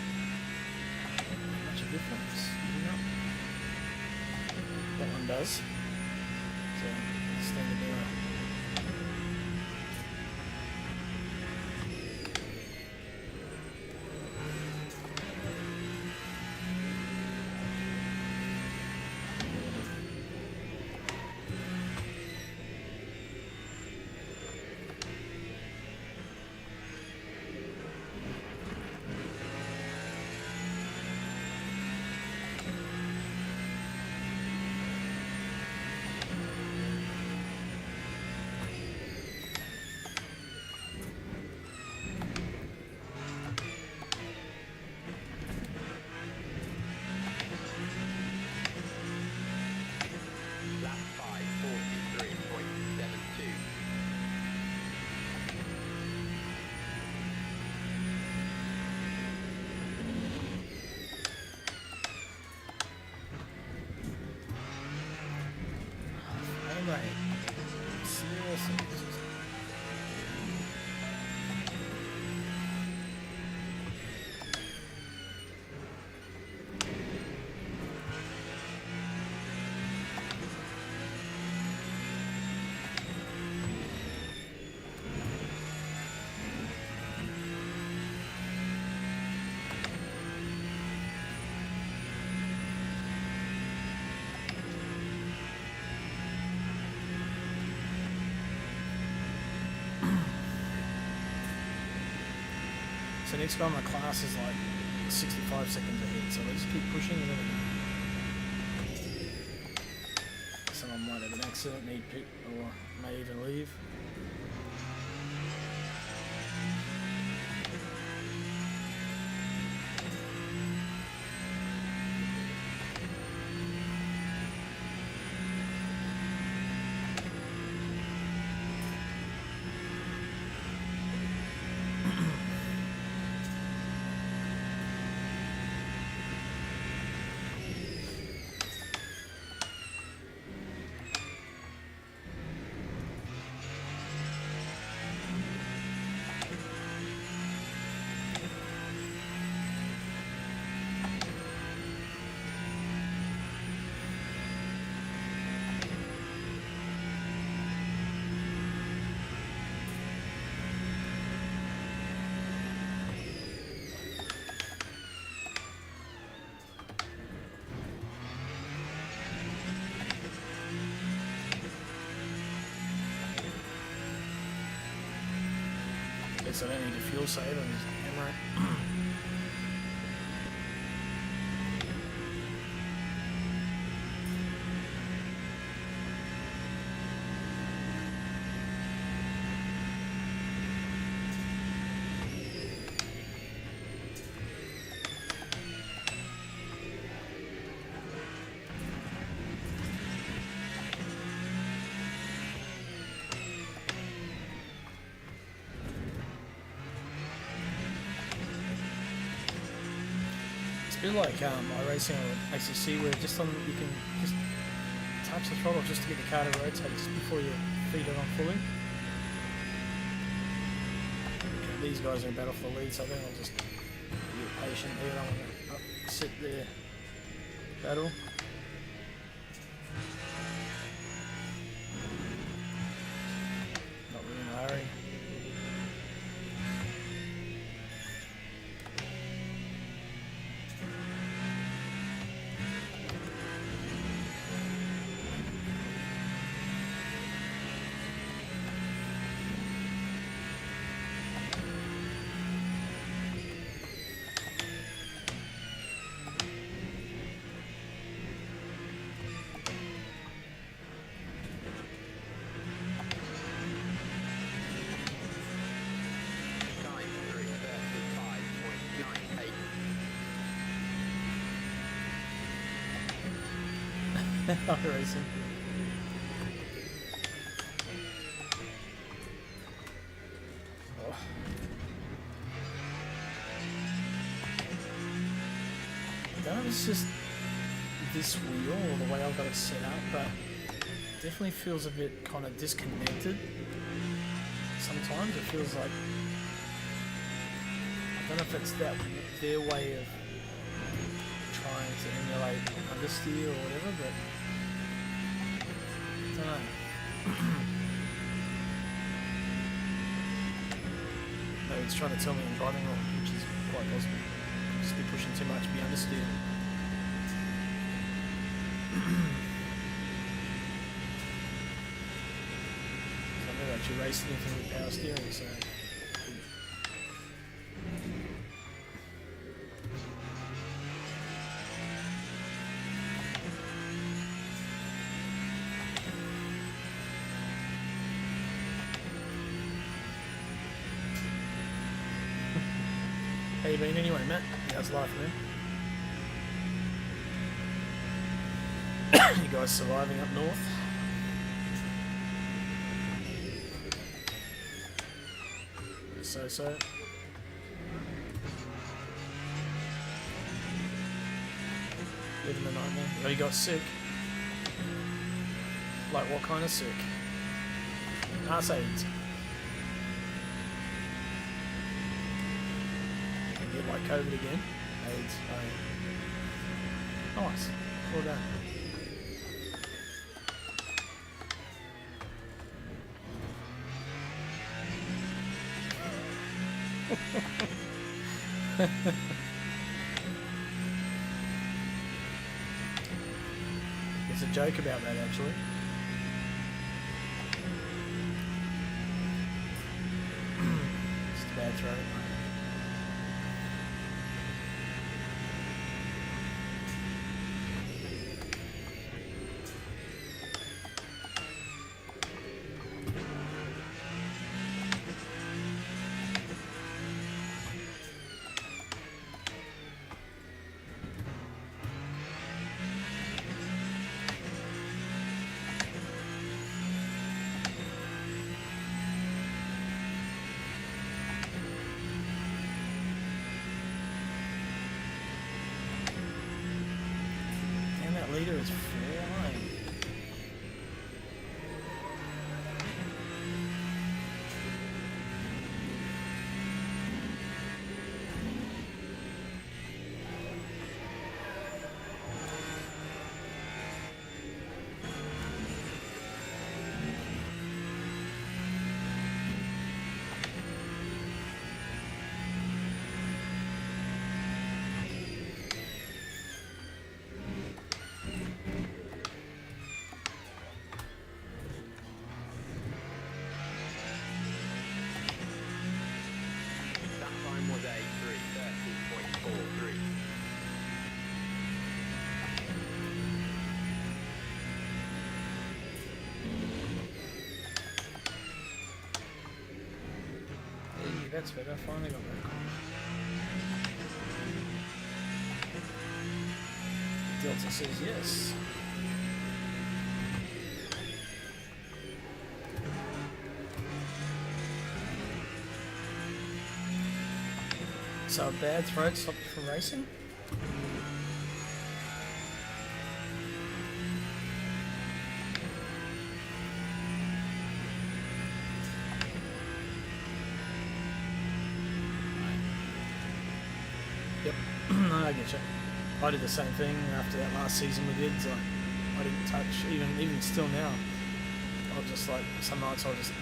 much a difference, you know? That one does. So, stand the mirror. Right. Seriously. So next guy in my class is like 65 seconds ahead, so I just keep pushing and everything. Someone might have an accident, need pit, or may even leave. Guess I don't need a fuel save and just hammer it. It's a bit like iRacing or ACC where just on you can just touch the throttle just to get the car to rotate just before you feed it on fully. Okay, these guys are in battle for the lead, so I think I'll just be patient here. I don't want to upset their battle. Not really in a hurry. Time 35.98. iRacing. Oh. I don't know if it's just this wheel or the way I've got it set up, but it definitely feels a bit kind of disconnected. Sometimes it feels like, I don't know if it's their way of trying to emulate understeer or whatever, but I don't know. Maybe it's trying to tell me I'm driving wrong, which is quite possible. Just be pushing too much, be understeer. I've never actually raced anything with power steering, so. How you been anyway, Matt? How's life, man? You guys surviving up north? So. Living the nightmare. Oh, you got sick? Like what kind of sick? Arse AIDS. Get like COVID again. AIDS. Oh. Nice. Well done. There's a joke about that actually. Just a bad throw. Leader is flying. that's better. Finally got that. Delta says yes. So a bad throat stopped you from racing? Yep, no, I get you. I did the same thing after that last season we did. So I didn't touch, even still now. I'll just like, some nights I'll just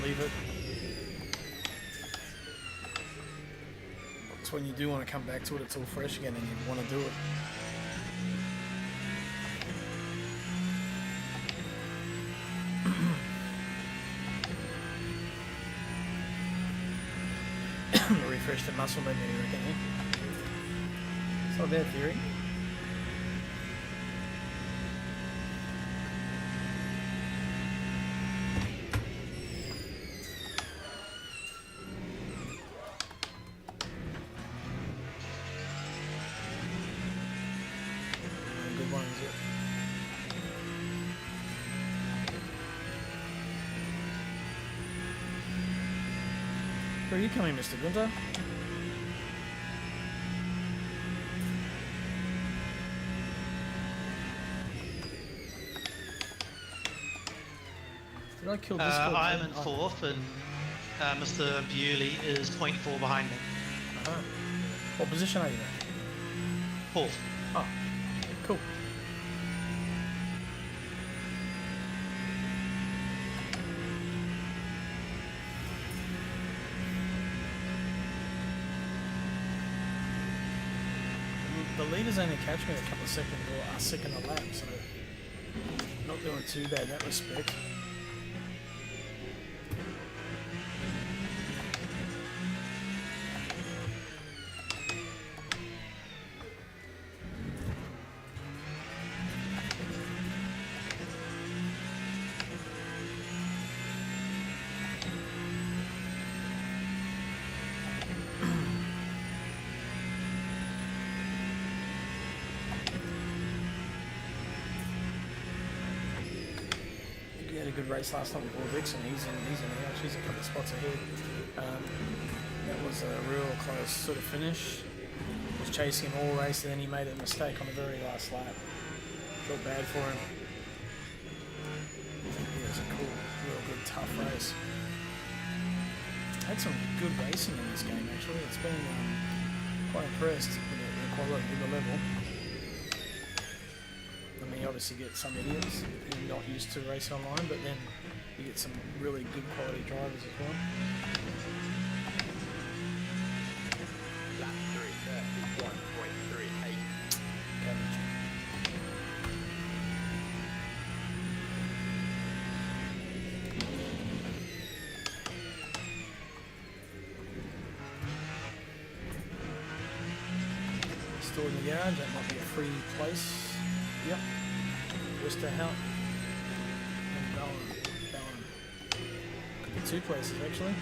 leave it. It's when you do want to come back to it, it's all fresh again and you want to do it. Refresh the muscle memory, you reckon, eh? It's not a bad theory. Good ones, yeah. Where are you coming, Mr. Gunter? Did I kill Discord? I'm in fourth, and Mr. Bewley is 0.4 behind me. What position are you in? Fourth. Oh, cool. The leaders only catch me a couple of seconds or a second a lap, so not doing too bad in that respect. A good race last time with Paul Dixon. He's in the He's a couple of spots ahead. That was a real close sort of finish. Was chasing him all race, and then he made a mistake on the very last lap. Felt bad for him. Yeah, it was a cool, real good, tough race. Had some good racing in this game actually. It's been quite impressed with the quality, with the level. I mean, you obviously get some idiots who are not used to racing online, but then you get some really good quality drivers as well. Lap 3:31.38. Cabbage. Still in the garage, that might be a free place. Yep. Westerhout and Ballon. Could be two places actually.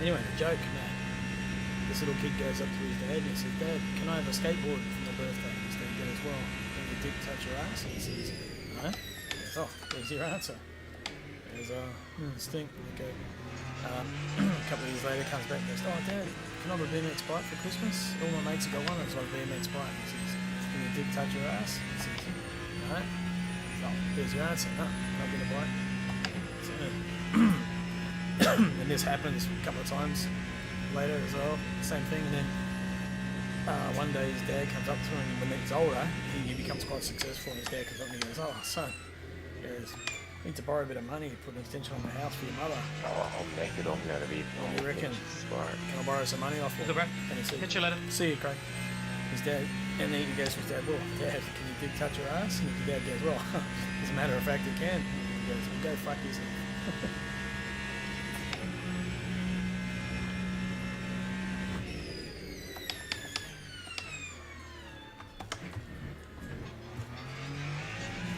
Anyway, the joke, this little kid goes up to his dad and he says, "Dad, can I have a skateboard for my birthday?" His dad goes, "Well, can your dick touch your ass?" And he says, "No." He goes, "Oh, there's your answer." He goes, stink. Okay. A couple of years later comes back and goes, "Oh, Dad, can I have a BMX bike for Christmas? All my mates have got one, it's like a BMX bike." He says, "Can your dick touch your ass?" He says, "No." "Oh, there's your answer." "No, not get a bike." So, and this happens a couple of times later as well, same thing. And then one day his dad comes up to him when he's older, he becomes quite successful, and his dad comes up and he goes, "Oh, son, I need to borrow a bit of money to put an extension on the house for your mother. Oh, I'm naked, I'm going to be... What do you reckon? Smart. Can I borrow some money off you?" Good, bro. And he said, Catch you later. "See you, Craig." His dad And then he goes to his dad, well, Dad, can your dick touch your ass? And his dad goes, well, as a matter of fact, it can. And he goes, well, go fuck yourself.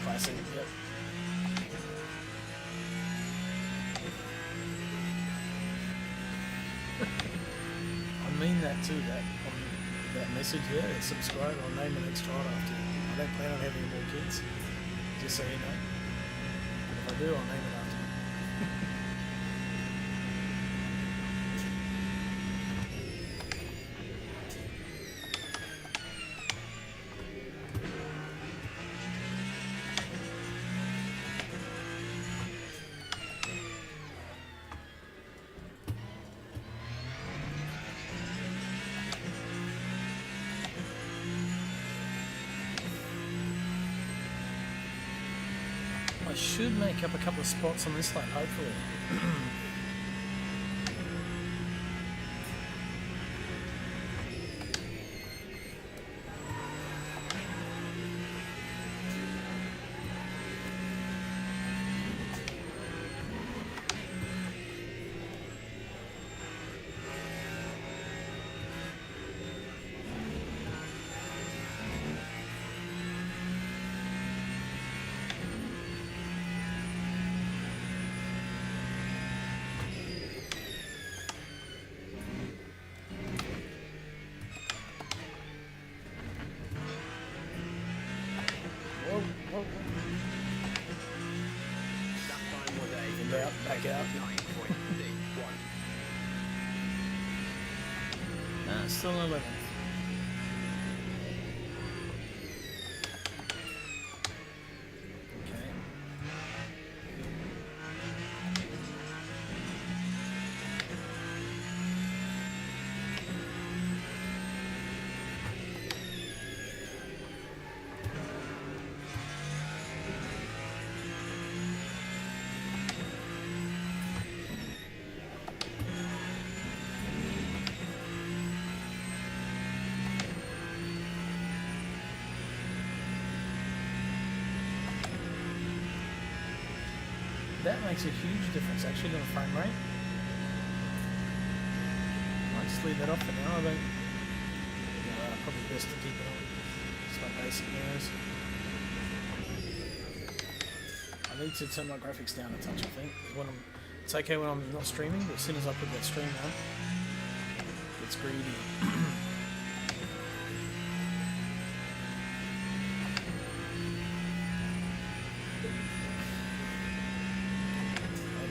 Classic, yep. I mean that too, that message there, subscribe, I'll name the next child after you. I don't plan on having more kids, just so you know. But if I do, I'll name it after you. I should make up a couple of spots on this lap, hopefully. Whoa, whoa, whoa. That time was a And out, back out. 9.61. Nah, still 11. Okay. That makes a huge difference actually to the frame rate. Might just leave that off for now. I don't. Probably best to keep it on. It's my basic mirrors. I need to turn my graphics down a touch. I think when it's okay when I'm not streaming, but as soon as I put that stream on, it's greedy.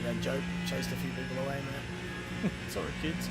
That joke chased a few people away, man. Sorry, kids.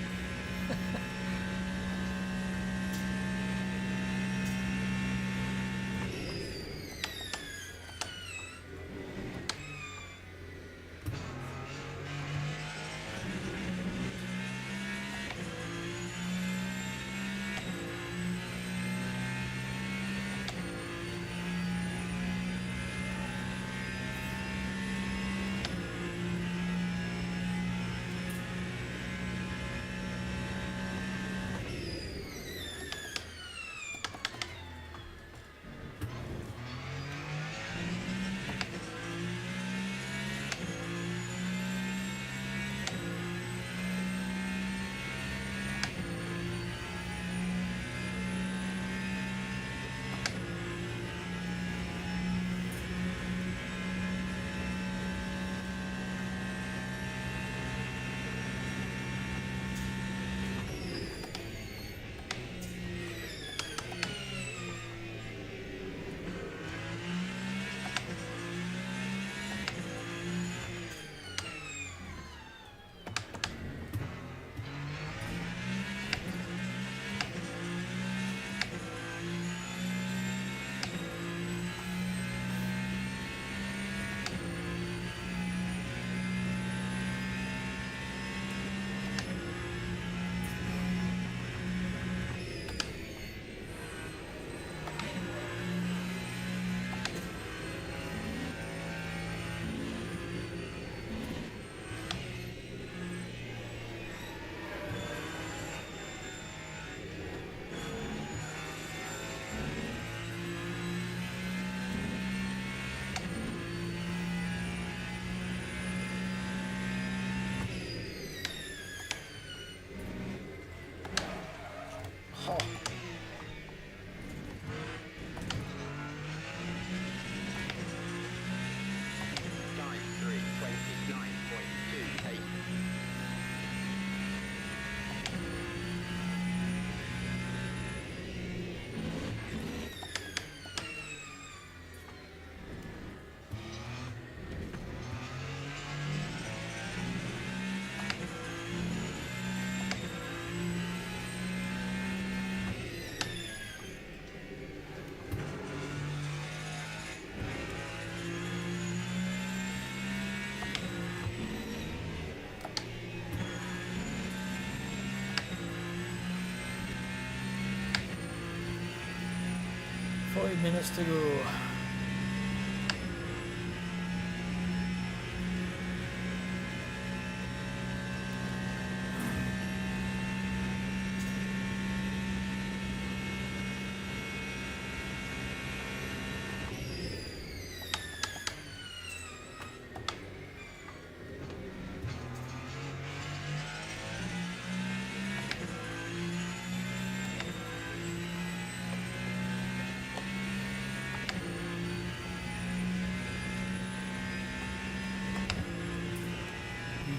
5 minutes to go.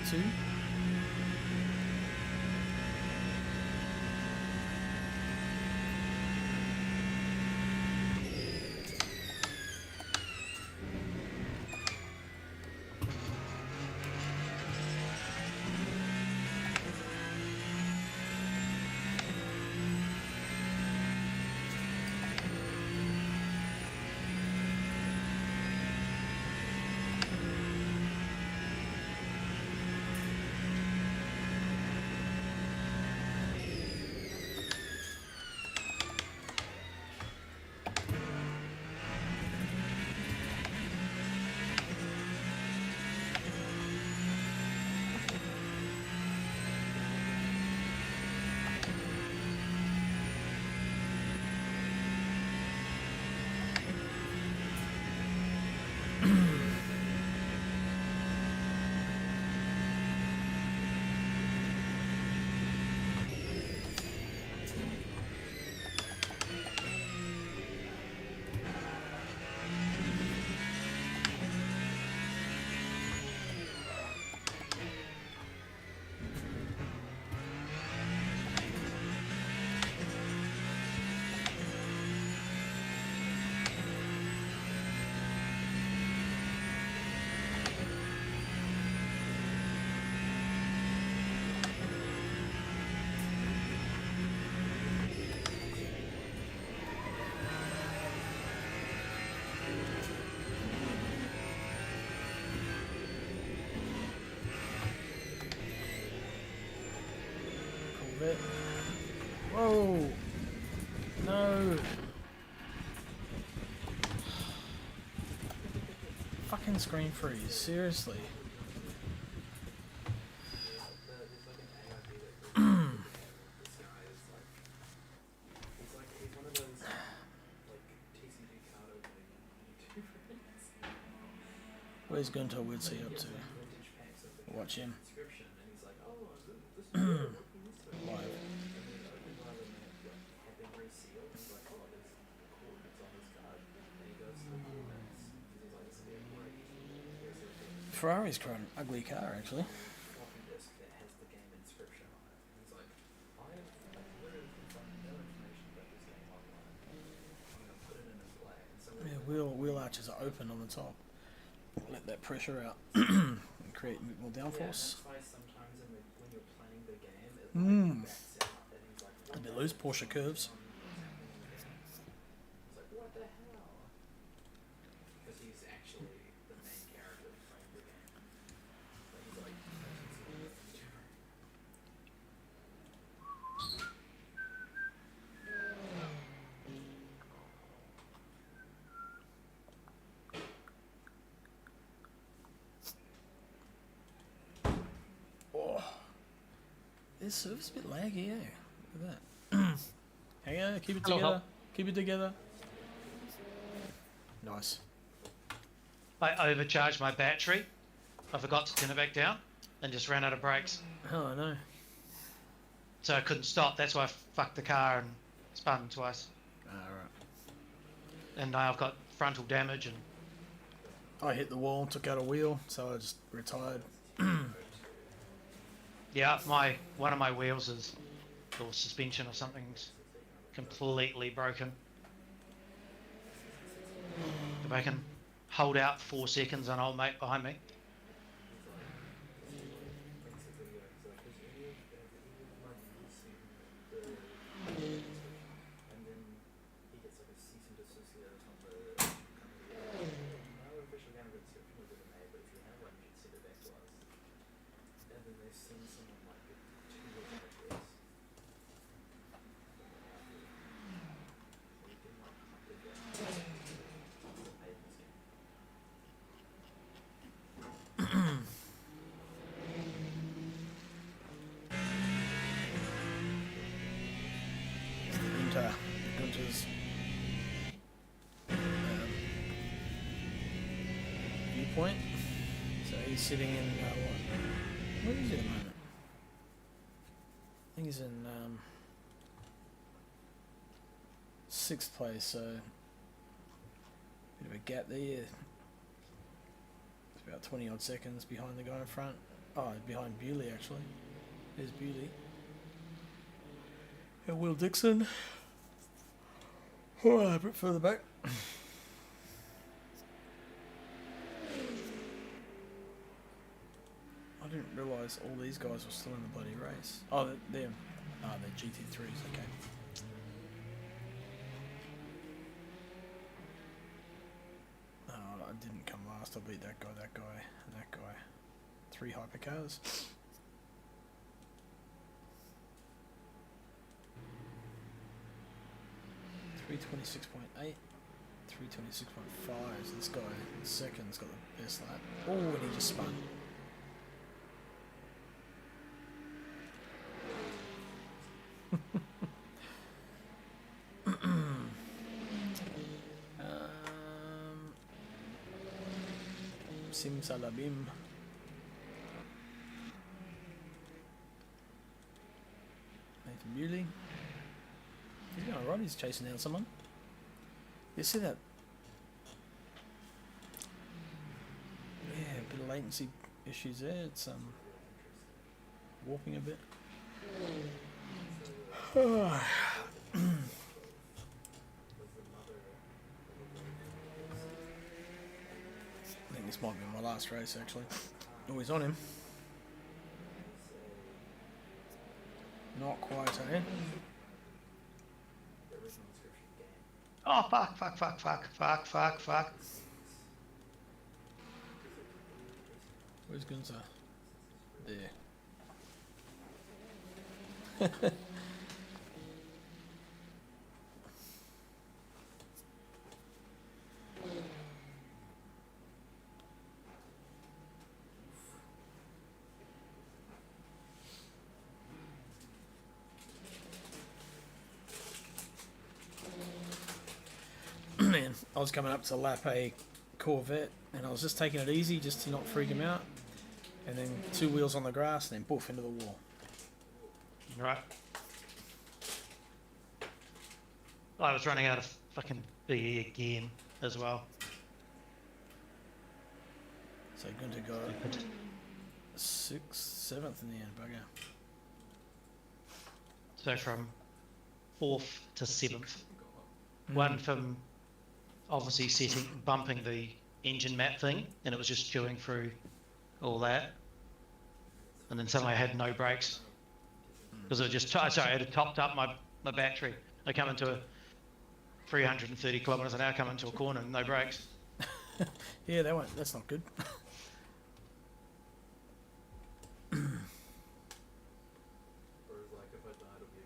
V2. Corvette. Whoa! No! Fucking screen freeze, seriously. There's like an AIB that goes this guy is like he's one of those like TCG card opening YouTubers. Where's Gunter Woodsey up to? Vintage packs of the Watch him. inscription, and he's like, oh, this is good. What can this do? Live. And then open rather than it had been resealed. He's like, oh, there's coordinates on this card, and he goes to the coordinates because he's like, this will be a great. Here's the thing. Ferrari's quite an ugly car, actually. Floppy disk that has the game inscription on it. And he's like, I have like literally can find no information about this game online. I'm gonna put it in and play. And so Yeah, wheel arches are open on the top. Let that pressure out and create more downforce. that's why sometimes when you're playing the game, it Mm. backs out and he's like, A bit loose, Porsche curves. He's like, what the hell? Because he's actually the main character playing the game. But he's like, YouTuber. Oh, this server's a bit laggy, eh? Look at that. Hang on, keep it Hello, together. help. Keep it together. Nice. I overcharged my battery. I forgot to turn it back down and just ran out of brakes. Oh, I know. So I couldn't stop. That's why I fucked the car and spun twice. Alright. And now I've got frontal damage and I hit the wall, took out a wheel, so I just retired. yeah, one of my wheels is, or suspension or something's completely broken. If I can hold out 4 seconds on old mate behind me. And then he gets like a cease and desist letter from the company. No official game of inscription was ever made, but if you have one, you should send it back to us. And then they send someone like 2 years after this. So we didn't like hunt it down. point. So he's sitting in what is he at the moment? I think he's in 6th place, so bit of a gap there. It's about 20 odd seconds behind the guy in front. Oh, behind Bewley actually. There's Bewley. And Will Dixon. Oh, a bit further back. I didn't realise all these guys were still in the bloody race. Oh, they're GT3s, okay. Oh, I didn't come last. I beat that guy, and that guy. 3 hypercars. .8, 326.5. So this guy in second's got the best lap. Oh, and he just spun. Simsalabim. Nathan Bewley. He's going right, he's chasing down someone. You see that? Yeah, a bit of latency issues there. It's warping a bit. I think this might be my last race actually. Oh, he's on him. Not quite, eh? Oh, fuck. Where's Gunther? There. Man, I was coming up to lap a Corvette and I was just taking it easy just to not freak him out, and then 2 wheels on the grass and then poof into the wall. Right. I was running out of fucking BE again as well. So Gunther got 6th, 7th in the end, bugger. So from 4th to 7th. One from obviously bumping the engine map thing, and it was just chewing through all that. And then suddenly I had no brakes. Because it just, I had topped up my battery. I come into a 330 kilometers an hour, come into a corner and no brakes. Yeah, that's not good. Whereas like if I died of you,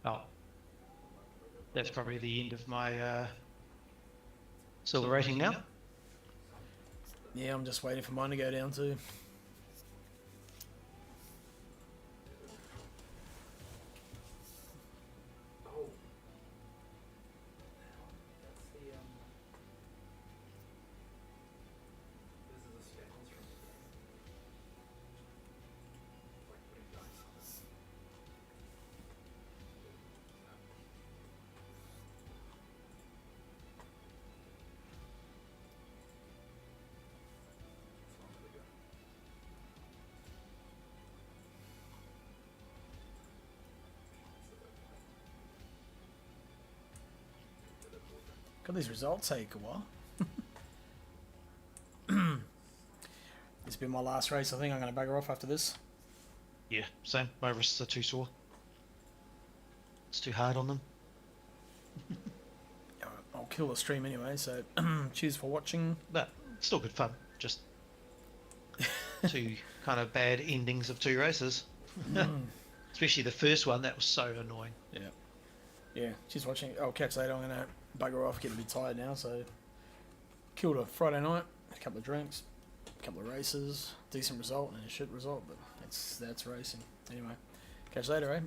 Oh, that's probably the end of my silver rating now. Yeah, I'm just waiting for mine to go down too. oh, that's the this is the scales from the game. Like putting dice on it. God, these results take a while. It's been my last race. I think I'm going to bugger off after this. Yeah, same. My wrists are too sore. It's too hard on them. I'll kill the stream anyway, so cheers for watching. But still good fun. Just 2 kind of bad endings of 2 races. Especially the first one, that was so annoying. Yeah, cheers for watching. I'll catch later. I'm going to bugger off, getting a bit tired now, so killed a Friday night, a couple of drinks, couple of races, decent result and a shit result, but that's racing. Anyway, catch you later, eh?